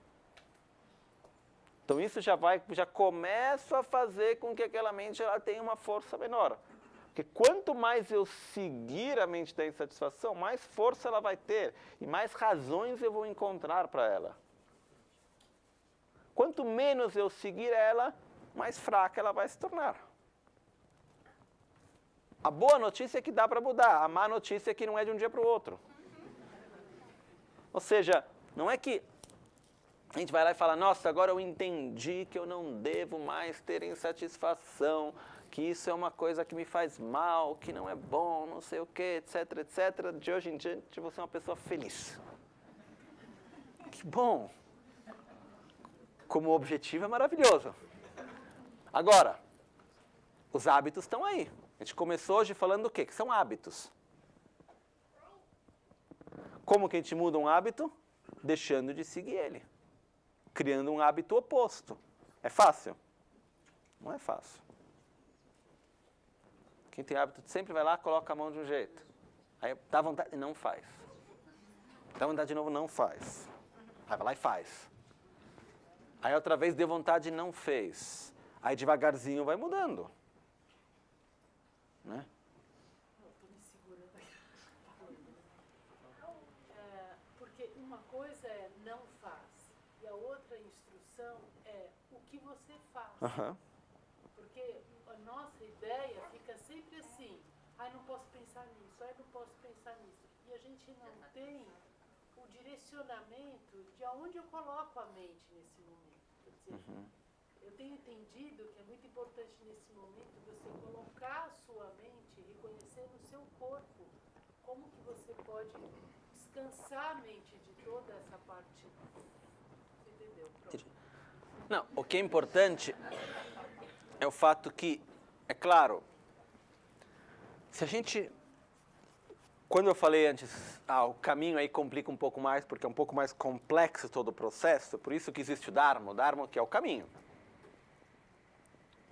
Então, isso já começa a fazer com que aquela mente ela tenha uma força menor. Porque quanto mais eu seguir a mente da insatisfação, mais força ela vai ter e mais razões eu vou encontrar para ela. Quanto menos eu seguir ela, mais fraca ela vai se tornar. A boa notícia é que dá para mudar, a má notícia é que não é de um dia para o outro. Ou seja, não é que a gente vai lá e fala, nossa, agora eu entendi que eu não devo mais ter insatisfação, que isso é uma coisa que me faz mal, que não é bom, não sei o quê, etc, etc. De hoje em diante, você é uma pessoa feliz. Que bom! Como objetivo é maravilhoso. Agora, os hábitos estão aí. A gente começou hoje falando do quê? Que são hábitos. Como que a gente muda um hábito? Deixando de seguir ele. Criando um hábito oposto. É fácil? Não é fácil. Quem tem hábito sempre vai lá, coloca a mão de um jeito. Aí dá vontade e não faz. Dá vontade de novo, não faz. Aí vai lá e faz. Aí outra vez deu vontade e não fez. Aí devagarzinho vai mudando. Né? Estou me segurando aqui. Porque uma coisa é não faz. E a outra instrução é o que você faz. Uhum. Porque a nossa ideia fica sempre assim. Ai, não posso pensar nisso. Ai, não posso pensar nisso. E a gente não tem o direcionamento de aonde eu coloco a mente nesse momento. Quer dizer, eu tenho entendido que é muito importante nesse momento você colocar a sua mente, reconhecer no seu corpo como que você pode descansar a mente de toda essa parte. Você entendeu? Pronto. Não, o que é importante é o fato que, é claro, se a gente... Quando eu falei antes, o caminho aí complica um pouco mais, porque é um pouco mais complexo todo o processo, por isso que existe o Dharma que é o caminho.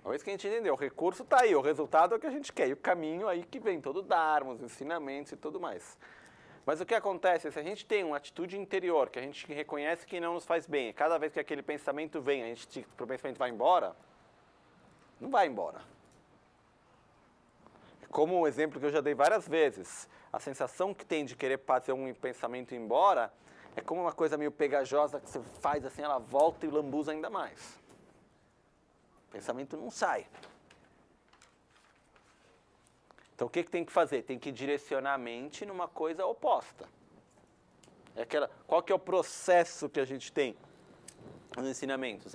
É isso que a gente entendeu, o recurso está aí, o resultado é o que a gente quer, e o caminho aí que vem todo o Dharma, os ensinamentos e tudo mais. Mas o que acontece é se a gente tem uma atitude interior, que a gente reconhece que não nos faz bem, e cada vez que aquele pensamento vem, o pensamento vai embora, não vai embora. Como o exemplo que eu já dei várias vezes, a sensação que tem de querer fazer um pensamento embora é como uma coisa meio pegajosa que você faz assim, ela volta e lambuza ainda mais. O pensamento não sai. Então o que tem que fazer? Tem que direcionar a mente numa coisa oposta. Qual que é o processo que a gente tem nos ensinamentos?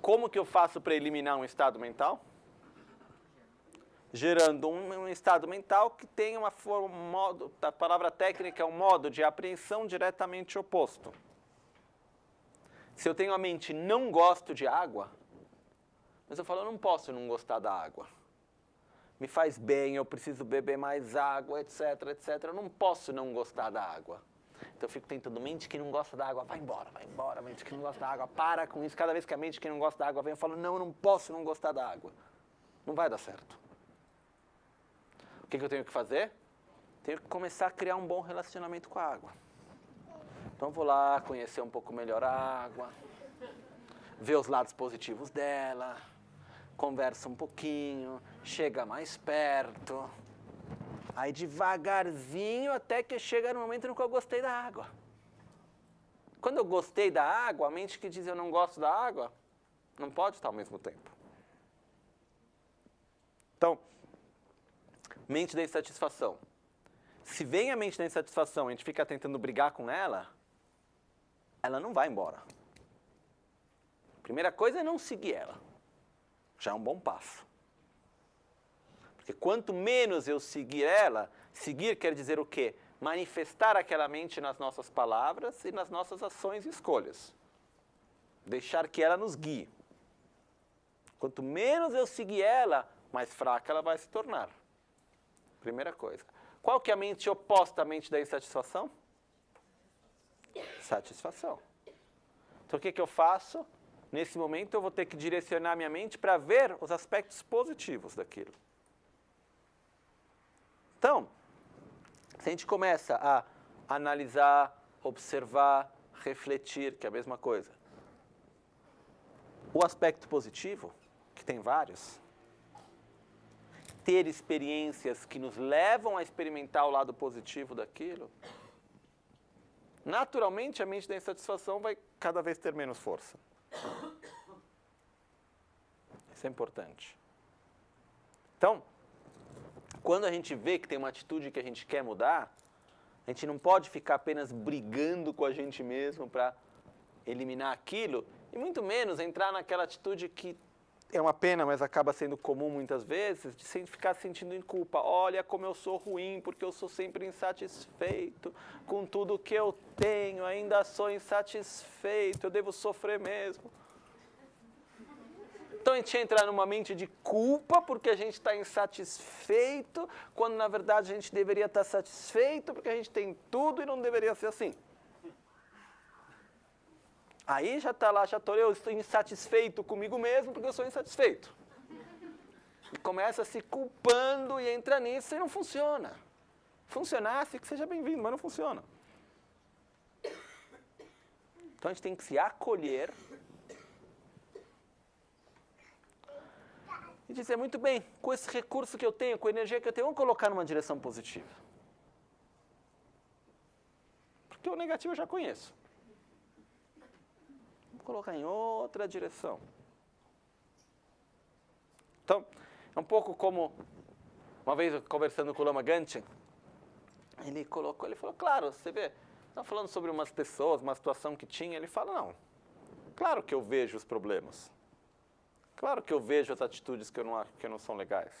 Como que eu faço para eliminar um estado mental? Gerando um estado mental que tem uma forma, a palavra técnica é um modo de apreensão diretamente oposto. Se eu tenho a mente não gosto de água, mas eu falo, eu não posso não gostar da água. Me faz bem, eu preciso beber mais água, etc, etc. Eu não posso não gostar da água. Então eu fico tentando, mente que não gosta da água, vai embora, mente que não gosta da água, para com isso. Cada vez que a mente que não gosta da água vem, eu falo, não, eu não posso não gostar da água. Não vai dar certo. O que eu tenho que fazer? Tenho que começar a criar um bom relacionamento com a água. Então eu vou lá conhecer um pouco melhor a água, ver os lados positivos dela, conversa um pouquinho, chega mais perto, aí devagarzinho até que chega no momento no que eu gostei da água. Quando eu gostei da água, a mente que diz eu não gosto da água, não pode estar ao mesmo tempo. Então, mente da insatisfação. Se vem a mente da insatisfação e a gente fica tentando brigar com ela, ela não vai embora. Primeira coisa é não seguir ela. Já é um bom passo. Porque quanto menos eu seguir ela, seguir quer dizer o quê? Manifestar aquela mente nas nossas palavras e nas nossas ações e escolhas. Deixar que ela nos guie. Quanto menos eu seguir ela, mais fraca ela vai se tornar. Primeira coisa. Qual que é a mente oposta à mente da insatisfação? Satisfação. Então o que eu faço? Nesse momento eu vou ter que direcionar minha mente para ver os aspectos positivos daquilo. Então, se a gente começa a analisar, observar, refletir, que é a mesma coisa. O aspecto positivo, que tem vários, ter experiências que nos levam a experimentar o lado positivo daquilo, naturalmente a mente da insatisfação vai cada vez ter menos força. Isso é importante. Então, quando a gente vê que tem uma atitude que a gente quer mudar, a gente não pode ficar apenas brigando com a gente mesmo para eliminar aquilo, e muito menos entrar naquela atitude que é uma pena, mas acaba sendo comum muitas vezes, de ficar sentindo culpa. Olha como eu sou ruim, porque eu sou sempre insatisfeito com tudo que eu tenho, ainda sou insatisfeito, eu devo sofrer mesmo. Então a gente entra numa mente de culpa porque a gente está insatisfeito, quando na verdade a gente deveria estar satisfeito porque a gente tem tudo e não deveria ser assim. Aí já está lá, eu estou insatisfeito comigo mesmo porque eu sou insatisfeito. E começa se culpando e entra nisso e não funciona. Funcionasse, que seja bem-vindo, mas não funciona. Então a gente tem que se acolher e dizer, muito bem, com esse recurso que eu tenho, com a energia que eu tenho, vamos colocar numa direção positiva. Porque o negativo eu já conheço. Colocar em outra direção. Então, é um pouco como, uma vez conversando com o Lama Ganchen, ele falou, claro, você vê, está falando sobre umas pessoas, uma situação que tinha, ele fala, não, claro que eu vejo os problemas, claro que eu vejo as atitudes que não são legais,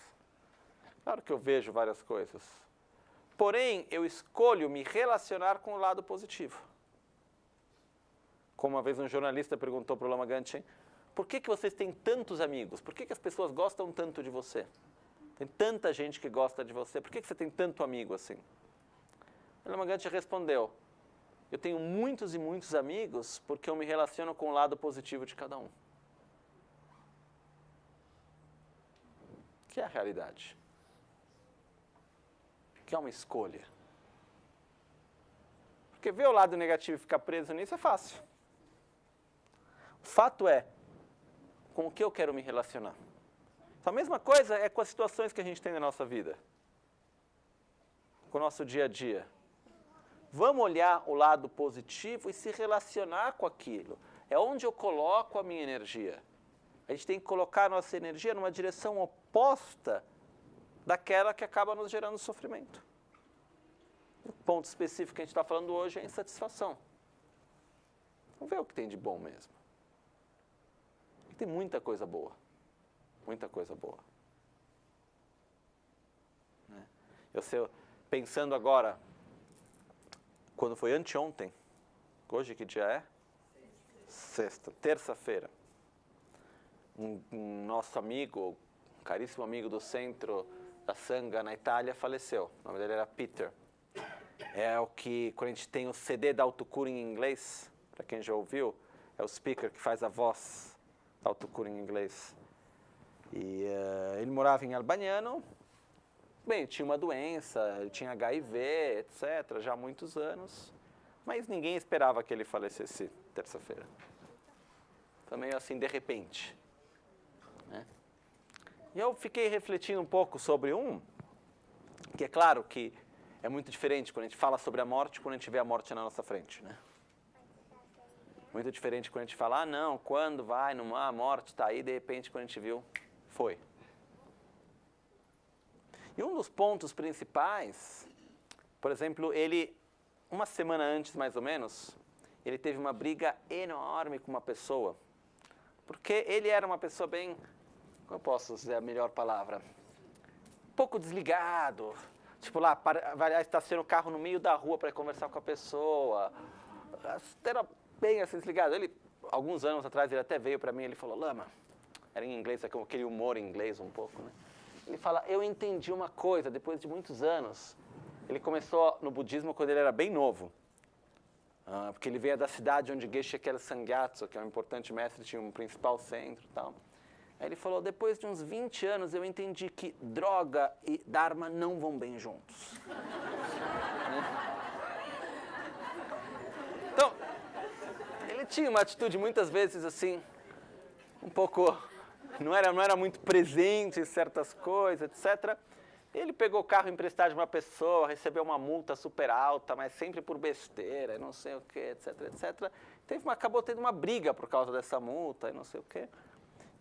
claro que eu vejo várias coisas, porém, eu escolho me relacionar com o lado positivo. Como uma vez um jornalista perguntou para o Lama Ganchen, por que vocês têm tantos amigos? Por que as pessoas gostam tanto de você? Tem tanta gente que gosta de você, por que você tem tanto amigo assim? O Lama Ganchen respondeu, eu tenho muitos e muitos amigos porque eu me relaciono com o lado positivo de cada um. Que é a realidade. Que é uma escolha. Porque ver o lado negativo e ficar preso nisso é fácil. O fato é, com o que eu quero me relacionar. Então, a mesma coisa é com as situações que a gente tem na nossa vida. Com o nosso dia a dia. Vamos olhar o lado positivo e se relacionar com aquilo. É onde eu coloco a minha energia. A gente tem que colocar a nossa energia numa direção oposta daquela que acaba nos gerando sofrimento. O ponto específico que a gente está falando hoje é a insatisfação. Vamos ver o que tem de bom mesmo. Tem muita coisa boa. Muita coisa boa. Eu sei, pensando agora, quando foi anteontem, hoje que dia é? Sexta, terça-feira. Um nosso amigo, um caríssimo amigo do centro da Sangha na Itália faleceu. O nome dele era Peter. É o que, quando a gente tem o CD da autocura em inglês, para quem já ouviu, é o speaker que faz a voz da autocura em inglês. E ele morava em Albagnano. Bem, tinha uma doença, ele tinha HIV, etc., já há muitos anos. Mas ninguém esperava que ele falecesse terça-feira. Foi meio assim, de repente. E eu fiquei refletindo um pouco sobre que é claro que é muito diferente quando a gente fala sobre a morte, quando a gente vê a morte na nossa frente, né? Muito diferente quando a gente fala, não, quando vai, a morte está aí, de repente, quando a gente viu, foi. E um dos pontos principais, por exemplo, ele, uma semana antes, mais ou menos, ele teve uma briga enorme com uma pessoa, porque ele era uma pessoa bem, como eu posso dizer a melhor palavra, um pouco desligado, tipo lá, vai estaciona o carro no meio da rua para conversar com a pessoa, era bem assim desligado. Ele, alguns anos atrás, ele até veio para mim, ele falou, Lama, era em inglês, aquele humor em inglês um pouco, né? Ele fala, eu entendi uma coisa, depois de muitos anos. Ele começou no budismo quando ele era bem novo. Porque ele veio da cidade onde Geshe Kelsang Gyatso, que é um importante mestre, tinha um principal centro e tal. Aí ele falou, depois de uns 20 anos eu entendi que droga e Dharma não vão bem juntos. Então, ele tinha uma atitude muitas vezes assim, um pouco não era muito presente em certas coisas, etc. Ele pegou o carro emprestado de uma pessoa, recebeu uma multa super alta, mas sempre por besteira, não sei o que, etc, etc. Acabou tendo uma briga por causa dessa multa, e não sei o quê.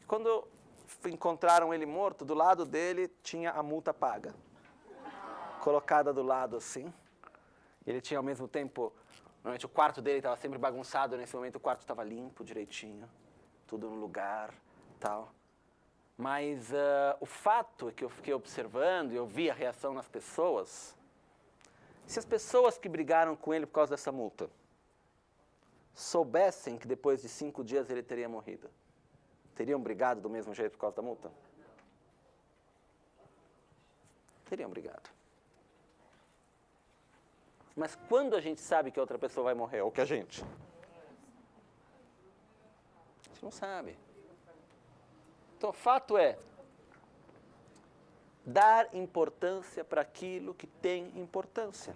Quando encontraram ele morto, do lado dele tinha a multa paga. Colocada do lado assim. Ele tinha ao mesmo tempo, normalmente o quarto dele estava sempre bagunçado, nesse momento o quarto estava limpo direitinho, tudo no lugar, tal. Mas o fato é que eu fiquei observando e eu vi a reação nas pessoas, se as pessoas que brigaram com ele por causa dessa multa soubessem que depois de 5 dias ele teria morrido, teriam brigado do mesmo jeito por causa da multa? Teriam brigado. Mas quando a gente sabe que a outra pessoa vai morrer, ou que a gente não sabe. Então, o fato é dar importância para aquilo que tem importância.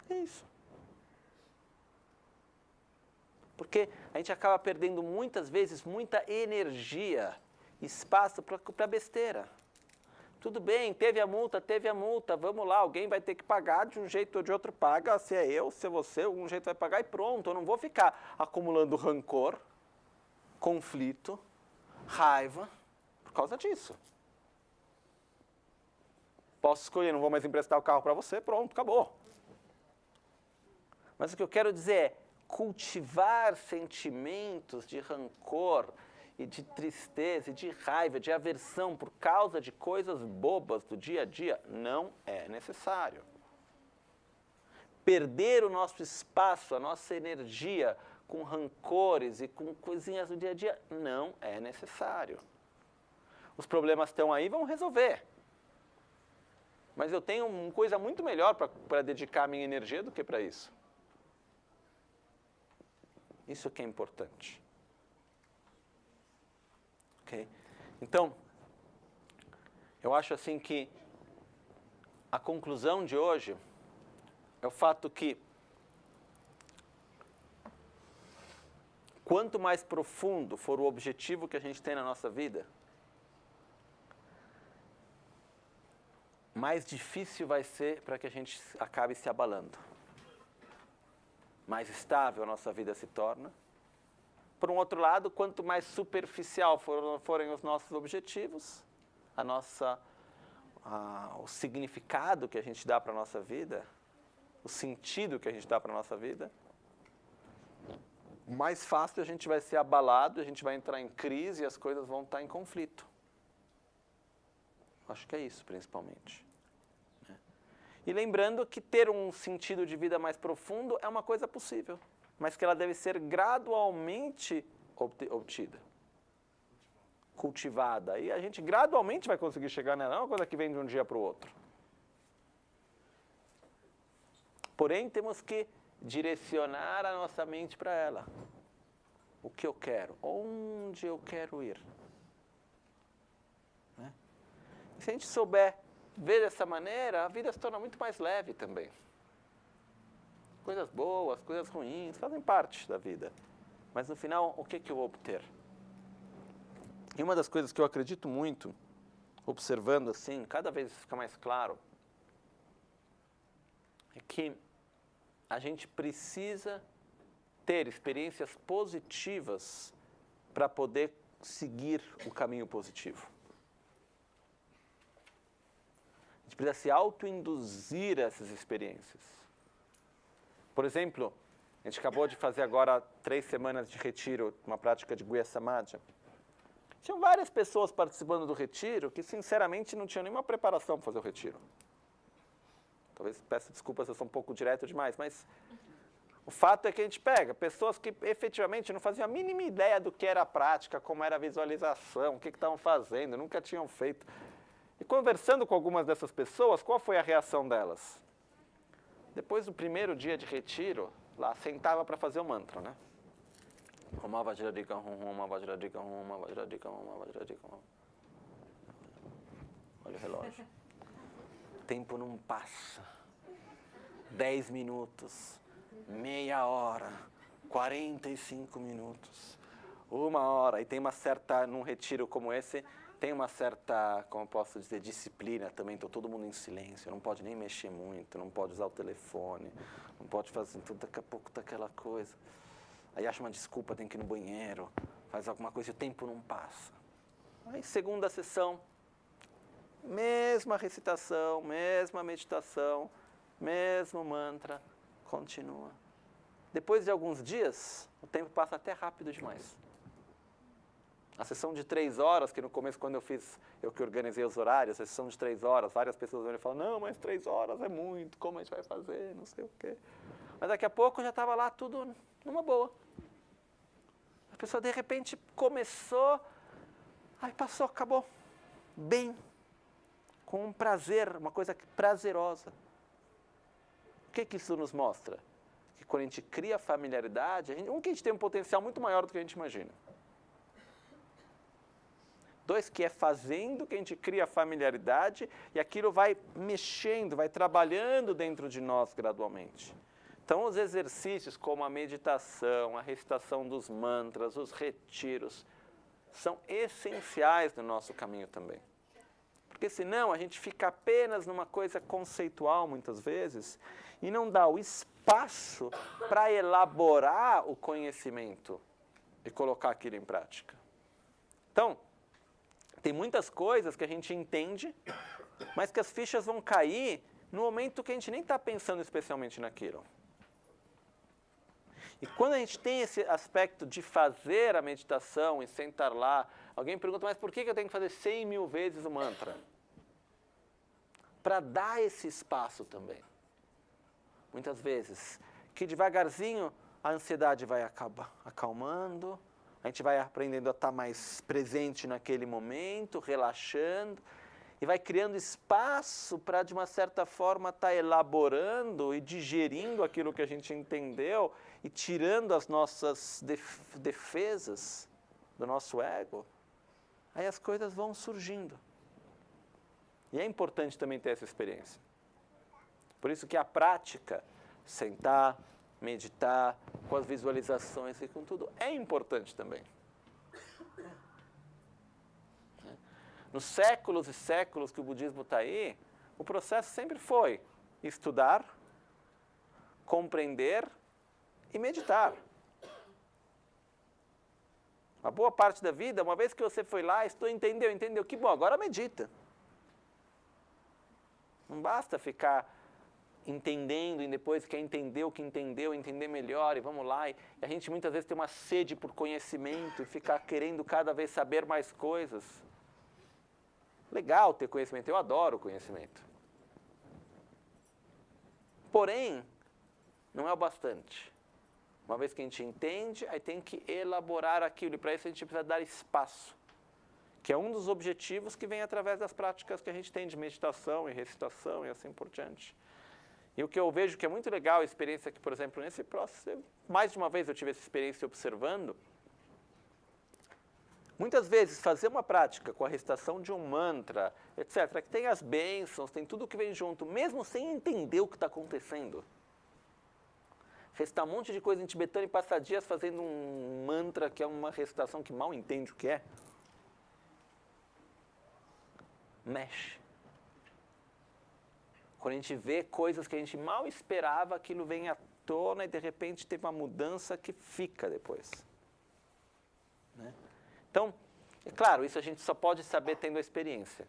É isso. Porque a gente acaba perdendo muitas vezes muita energia, espaço para besteira. Tudo bem, teve a multa, vamos lá, alguém vai ter que pagar, de um jeito ou de outro paga, se é eu, se é você, algum jeito vai pagar e pronto. Eu não vou ficar acumulando rancor, conflito, raiva, por causa disso. Posso escolher, não vou mais emprestar o carro para você, pronto, acabou. Mas o que eu quero dizer é cultivar sentimentos de rancor e de tristeza, e de raiva, de aversão por causa de coisas bobas do dia a dia, não é necessário. Perder o nosso espaço, a nossa energia com rancores e com coisinhas do dia a dia, não é necessário. Os problemas estão aí, vamos resolver. Mas eu tenho uma coisa muito melhor para dedicar a minha energia do que para isso. Isso que é importante. Okay? Então, eu acho assim que a conclusão de hoje é o fato que quanto mais profundo for o objetivo que a gente tem na nossa vida, mais difícil vai ser para que a gente acabe se abalando. Mais estável a nossa vida se torna. Por um outro lado, quanto mais superficial forem os nossos objetivos, o significado que a gente dá para a nossa vida, o sentido que a gente dá para a nossa vida, mais fácil a gente vai ser abalado, a gente vai entrar em crise e as coisas vão estar em conflito. Acho que é isso, principalmente. E lembrando que ter um sentido de vida mais profundo é uma coisa possível, mas que ela deve ser gradualmente obtida, cultivada. E a gente gradualmente vai conseguir chegar nela, não é uma coisa que vem de um dia para o outro. Porém, temos que direcionar a nossa mente para ela. O que eu quero? Onde eu quero ir? Né? Se a gente souber ver dessa maneira, a vida se torna muito mais leve também. Coisas boas, coisas ruins, fazem parte da vida. Mas no final, o que eu vou obter? E uma das coisas que eu acredito muito, observando assim, cada vez fica mais claro, é que a gente precisa ter experiências positivas para poder seguir o caminho positivo. A gente precisa se autoinduzir a essas experiências. Por exemplo, a gente acabou de fazer agora 3 semanas de retiro, uma prática de Guhya Samadhi. Tinham várias pessoas participando do retiro que, sinceramente, não tinham nenhuma preparação para fazer o retiro. Talvez peça desculpas se eu sou um pouco direto demais, mas o fato é que a gente pega pessoas que efetivamente não faziam a mínima ideia do que era a prática, como era a visualização, o que estavam fazendo, nunca tinham feito. E conversando com algumas dessas pessoas, qual foi a reação delas? Depois do primeiro dia de retiro, lá sentava para fazer o mantra, né? Olha o relógio. O tempo não passa. 10 minutos, meia hora, 45 minutos. 1 hora. E tem uma certa, num retiro como esse, tem uma certa, como eu posso dizer, disciplina também. Então todo mundo em silêncio, não pode nem mexer muito, não pode usar o telefone, não pode fazer tudo, daqui a pouco tá aquela coisa. Aí acha uma desculpa, tem que ir no banheiro, faz alguma coisa e o tempo não passa. Aí segunda sessão, mesma recitação, mesma meditação, mesmo mantra, continua. Depois de alguns dias, o tempo passa até rápido demais. A sessão de 3 horas, que no começo, quando eu que organizei os horários, a sessão de 3 horas, várias pessoas vão falar, não, mas 3 horas é muito, como a gente vai fazer, não sei o quê. Mas daqui a pouco já estava lá tudo numa boa. A pessoa, de repente, começou, aí passou, acabou, bem, com um prazer, uma coisa prazerosa. O que isso nos mostra? Que quando a gente cria familiaridade, que a gente tem um potencial muito maior do que a gente imagina. 2, que é fazendo que a gente cria familiaridade e aquilo vai mexendo, vai trabalhando dentro de nós gradualmente. Então, os exercícios como a meditação, a recitação dos mantras, os retiros, são essenciais no nosso caminho também. Porque senão a gente fica apenas numa coisa conceitual muitas vezes e não dá o espaço para elaborar o conhecimento e colocar aquilo em prática. Então, tem muitas coisas que a gente entende, mas que as fichas vão cair no momento que a gente nem está pensando especialmente naquilo. E quando a gente tem esse aspecto de fazer a meditação e sentar lá, alguém pergunta, mas por que eu tenho que fazer 100 mil vezes o mantra? Para dar esse espaço também. Muitas vezes, que devagarzinho a ansiedade vai acalmando, a gente vai aprendendo a estar mais presente naquele momento, relaxando, e vai criando espaço para, de uma certa forma, estar elaborando e digerindo aquilo que a gente entendeu e tirando as nossas defesas do nosso ego. Aí as coisas vão surgindo. E é importante também ter essa experiência. Por isso que a prática, sentar, meditar, com as visualizações e com tudo, é importante também. Nos séculos e séculos que o budismo está aí, o processo sempre foi estudar, compreender e meditar. Uma boa parte da vida, uma vez que você foi lá, entendeu, que bom, agora medita. Não basta ficar entendendo e depois quer entender o que entendeu, entender melhor e vamos lá. E a gente muitas vezes tem uma sede por conhecimento e ficar querendo cada vez saber mais coisas. Legal ter conhecimento, eu adoro conhecimento. Porém, não é o bastante. Uma vez que a gente entende, aí tem que elaborar aquilo e para isso a gente precisa dar espaço. Que é um dos objetivos que vem através das práticas que a gente tem de meditação e recitação e assim por diante. E o que eu vejo que é muito legal, a experiência que, por exemplo, nesse processo, mais de uma vez eu tive essa experiência observando, muitas vezes fazer uma prática com a recitação de um mantra, etc., que tem as bênçãos, tem tudo que vem junto, mesmo sem entender o que está acontecendo. Recitar um monte de coisa em tibetano e passar dias fazendo um mantra que é uma recitação que mal entende o que é. Mexe. Quando a gente vê coisas que a gente mal esperava, aquilo vem à tona e de repente teve uma mudança que fica depois. Né? Então, é claro, isso a gente só pode saber tendo a experiência.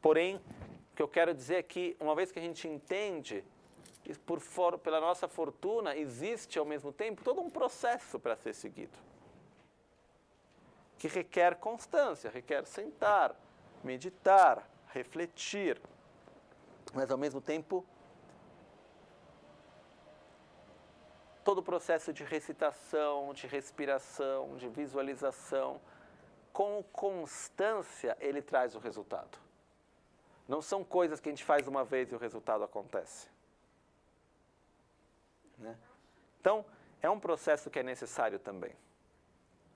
Porém, o que eu quero dizer é que, uma vez que a gente entende, que pela nossa fortuna, existe ao mesmo tempo todo um processo para ser seguido. Que requer constância, requer sentar, meditar, refletir. Mas, ao mesmo tempo, todo o processo de recitação, de respiração, de visualização, com constância, ele traz o resultado. Não são coisas que a gente faz uma vez e o resultado acontece. Né? Então, é um processo que é necessário também.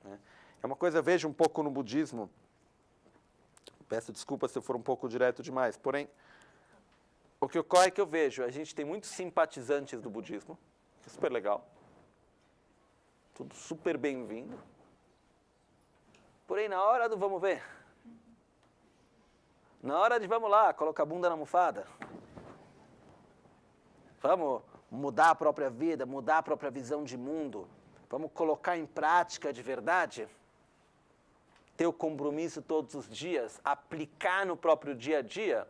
Né? É uma coisa, eu vejo um pouco no budismo, peço desculpa se eu for um pouco direto demais, porém, o que ocorre é que eu vejo, a gente tem muitos simpatizantes do budismo, que é super legal, tudo super bem-vindo, Porém, na hora do vamos ver, na hora de vamos lá, colocar a bunda na almofada, vamos mudar a própria vida, mudar a própria visão de mundo, vamos colocar em prática de verdade, ter o compromisso todos os dias, aplicar no próprio dia a dia,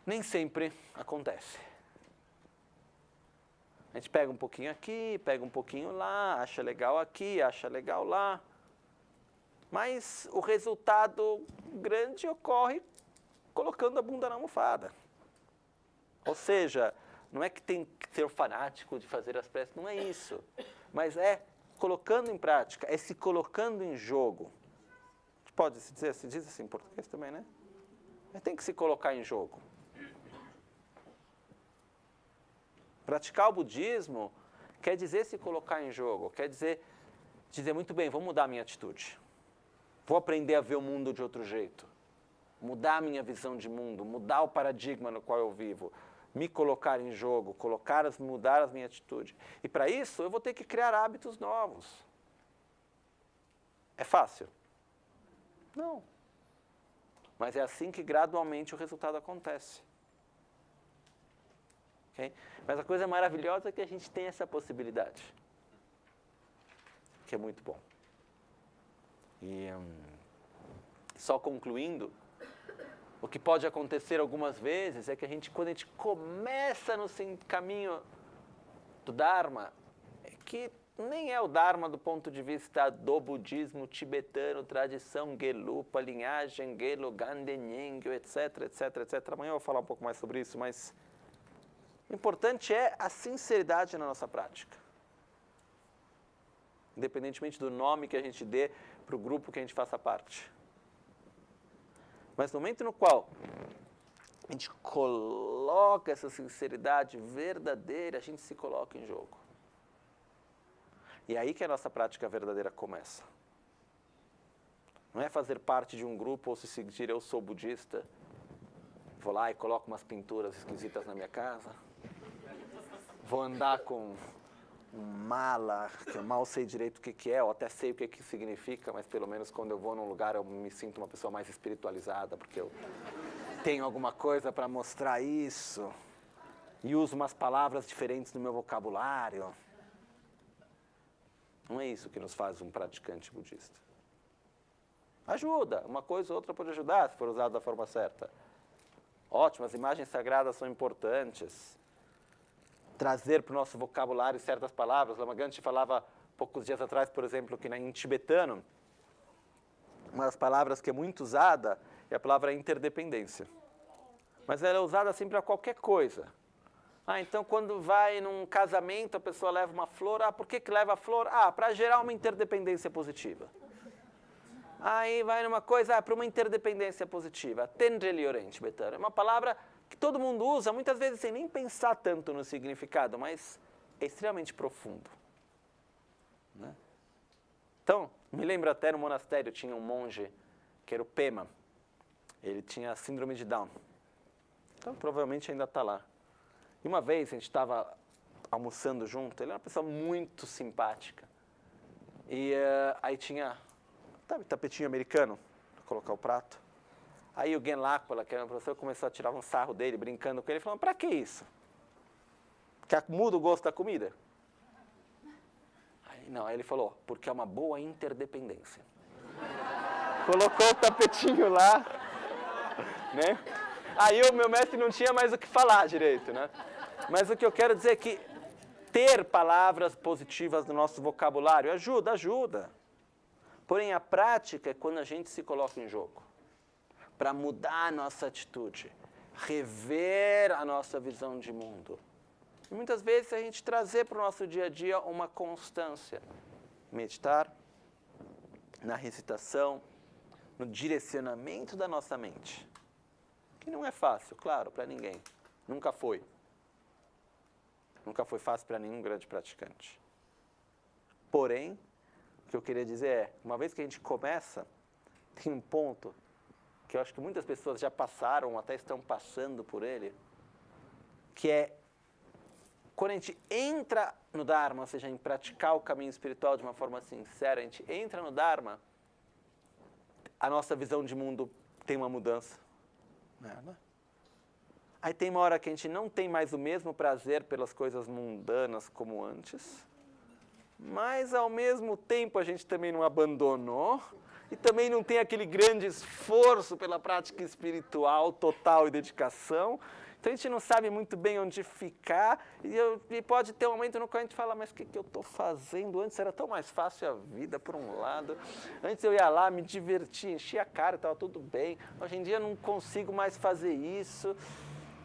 nem sempre acontece. A gente pega um pouquinho aqui, pega um pouquinho lá, acha legal aqui, acha legal lá. Mas o resultado grande ocorre colocando a bunda na almofada. Ou seja, não é que tem que ser fanático de fazer as preces, não é isso. Mas é colocando em prática, é se colocando em jogo. Pode se dizer, se diz assim em português também, né? Mas tem que se colocar em jogo. Praticar o budismo quer dizer se colocar em jogo, quer dizer muito bem, vou mudar a minha atitude. Vou aprender a ver o mundo de outro jeito. Mudar a minha visão de mundo, mudar o paradigma no qual eu vivo. Me colocar em jogo, mudar a minha atitude. E para isso eu vou ter que criar hábitos novos. É fácil? Não. Mas é assim que gradualmente o resultado acontece. Okay? Mas a coisa maravilhosa é que a gente tem essa possibilidade. Que é muito bom. E só concluindo, o que pode acontecer algumas vezes é que quando a gente começa no caminho do Dharma, é que nem é o Dharma do ponto de vista do budismo tibetano, tradição Gelupa, linhagem Gelo, Ganden, Nyingyo, etc, etc, etc. Amanhã eu vou falar um pouco mais sobre isso, mas o importante é a sinceridade na nossa prática. Independentemente do nome que a gente dê para o grupo que a gente faça parte. Mas no momento no qual a gente coloca essa sinceridade verdadeira, a gente se coloca em jogo. E é aí que a nossa prática verdadeira começa. Não é fazer parte de um grupo ou se seguir, eu sou budista, vou lá e coloco umas pinturas esquisitas na minha casa, vou andar com mala, que eu mal sei direito o que é, ou até sei o que significa, mas pelo menos quando eu vou num lugar eu me sinto uma pessoa mais espiritualizada, porque eu tenho alguma coisa para mostrar isso, e uso umas palavras diferentes no meu vocabulário. Não é isso que nos faz um praticante budista. Ajuda, uma coisa ou outra pode ajudar, se for usado da forma certa. Ótimo, as imagens sagradas são importantes. Trazer para o nosso vocabulário certas palavras. Lama Ganche falava poucos dias atrás, por exemplo, que em tibetano, uma das palavras que é muito usada é a palavra interdependência. Mas ela é usada assim para qualquer coisa. Então quando vai num casamento, a pessoa leva uma flor. Por que leva a flor? Para gerar uma interdependência positiva. Aí vai numa coisa, para uma interdependência positiva. Tendrelioren tibetano. É uma palavra que todo mundo usa, muitas vezes sem nem pensar tanto no significado, mas é extremamente profundo. Né? Então, me lembro até no monastério, tinha um monge, que era o Pema. Ele tinha síndrome de Down. Então, provavelmente ainda está lá. E uma vez, a gente estava almoçando junto, ele era uma pessoa muito simpática. E aí tinha, tapetinho americano, para colocar o prato. Aí o Gen Lakpala, que era um professor, começou a tirar um sarro dele, brincando com ele, falando, para que isso? Que muda o gosto da comida? Aí ele falou, porque é uma boa interdependência. Colocou o tapetinho lá, né? Aí o meu mestre não tinha mais o que falar direito, né? Mas o que eu quero dizer é que ter palavras positivas no nosso vocabulário ajuda. Porém, a prática é quando a gente se coloca em jogo. Para mudar a nossa atitude, rever a nossa visão de mundo. E muitas vezes a gente trazer para o nosso dia a dia uma constância. Meditar na recitação, no direcionamento da nossa mente. Que não é fácil, claro, para ninguém. Nunca foi. Nunca foi fácil para nenhum grande praticante. Porém, o que eu queria dizer é, uma vez que a gente começa, tem um ponto que eu acho que muitas pessoas já passaram, ou até estão passando por ele, que é quando a gente entra no Dharma, ou seja, em praticar o caminho espiritual de uma forma sincera, a gente entra no Dharma, a nossa visão de mundo tem uma mudança. Né? Aí tem uma hora que a gente não tem mais o mesmo prazer pelas coisas mundanas como antes, mas ao mesmo tempo a gente também não abandonou e também não tem aquele grande esforço pela prática espiritual total e dedicação. Então a gente não sabe muito bem onde ficar e pode ter um momento no qual a gente fala, mas o que eu estou fazendo? Antes era tão mais fácil a vida, por um lado. Antes eu ia lá, me divertia, enchia a cara, estava tudo bem. Hoje em dia eu não consigo mais fazer isso.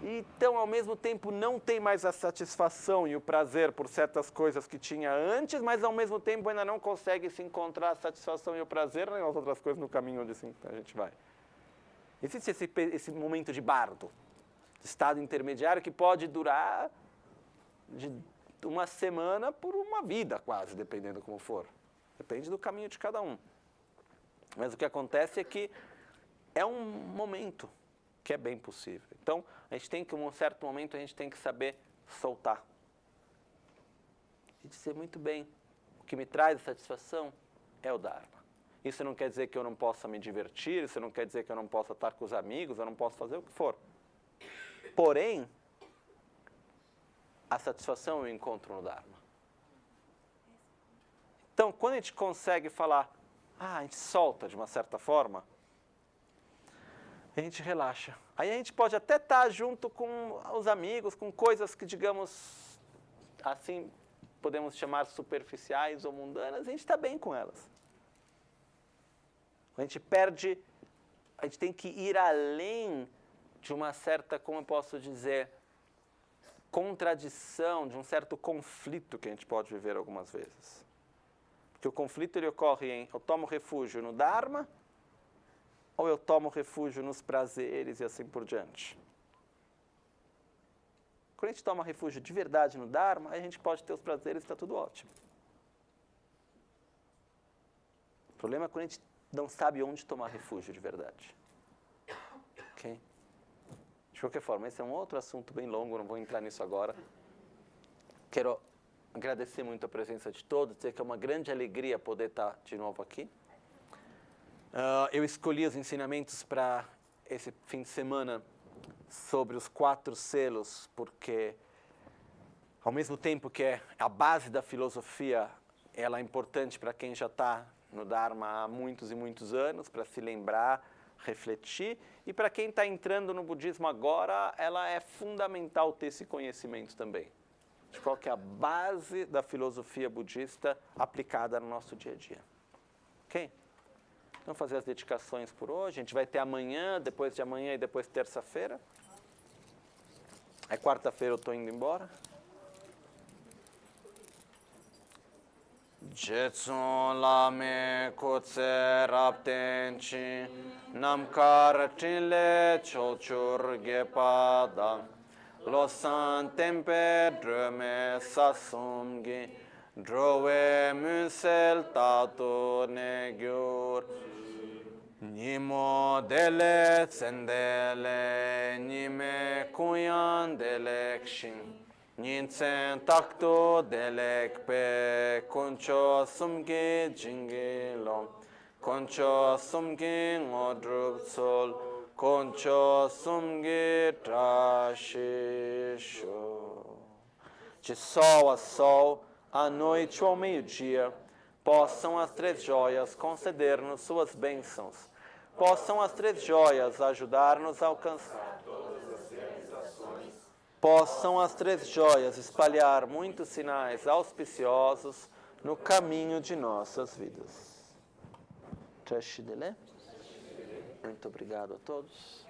Então, ao mesmo tempo, não tem mais a satisfação e o prazer por certas coisas que tinha antes, mas ao mesmo tempo ainda não consegue se encontrar a satisfação e o prazer nas outras coisas no caminho onde a gente vai. Existe esse momento de bardo, estado intermediário, que pode durar de uma semana por uma vida quase, dependendo como for. Depende do caminho de cada um. Mas o que acontece é que é um momento que é bem possível. Então, a gente tem que, em um certo momento, a gente tem que saber soltar. E dizer muito bem, o que me traz satisfação é o Dharma. Isso não quer dizer que eu não possa me divertir, isso não quer dizer que eu não possa estar com os amigos, eu não posso fazer o que for. Porém, a satisfação eu encontro no Dharma. Então, quando a gente consegue falar, a gente solta de uma certa forma, a gente relaxa. Aí a gente pode até estar junto com os amigos, com coisas que, digamos, assim, podemos chamar superficiais ou mundanas, a gente está bem com elas. A gente perde, a gente tem que ir além de uma certa, como eu posso dizer, contradição, de um certo conflito que a gente pode viver algumas vezes. Porque o conflito ele ocorre em eu tomo refúgio no Dharma, ou eu tomo refúgio nos prazeres e assim por diante. Quando a gente toma refúgio de verdade no Dharma, aí a gente pode ter os prazeres e está tudo ótimo. O problema é quando a gente não sabe onde tomar refúgio de verdade. Ok? De qualquer forma, esse é um outro assunto bem longo, não vou entrar nisso agora. Quero agradecer muito a presença de todos, dizer que é uma grande alegria poder estar de novo aqui. Eu escolhi os ensinamentos para esse fim de semana sobre os 4 selos, porque, ao mesmo tempo que é a base da filosofia, ela é importante para quem já está no Dharma há muitos e muitos anos, para se lembrar, refletir, e para quem está entrando no budismo agora, ela é fundamental ter esse conhecimento também, de qual que é a base da filosofia budista aplicada no nosso dia a dia. Ok? Vamos fazer as dedicações por hoje. A gente vai ter amanhã, depois de amanhã e depois terça-feira. Aí quarta-feira eu estou indo embora. Jetsun lame kutse raptenchi namkar chile chochur gepada losan tempe dröme sasumgi drove musel tato negur Nimo dele tsendele, nime kuyan delekshin, ninsen takto delekpe, kuncho sumgi jingilom, kuncho sumgi ngodrup sol, kuncho sumgi trashisho. De sol a sol, à noite ou ao meio-dia, possam as 3 joias conceder-nos suas bênçãos. Possam as 3 joias ajudar-nos a alcançar todas as realizações. Possam as 3 joias espalhar muitos sinais auspiciosos no caminho de nossas vidas. Muito obrigado a todos.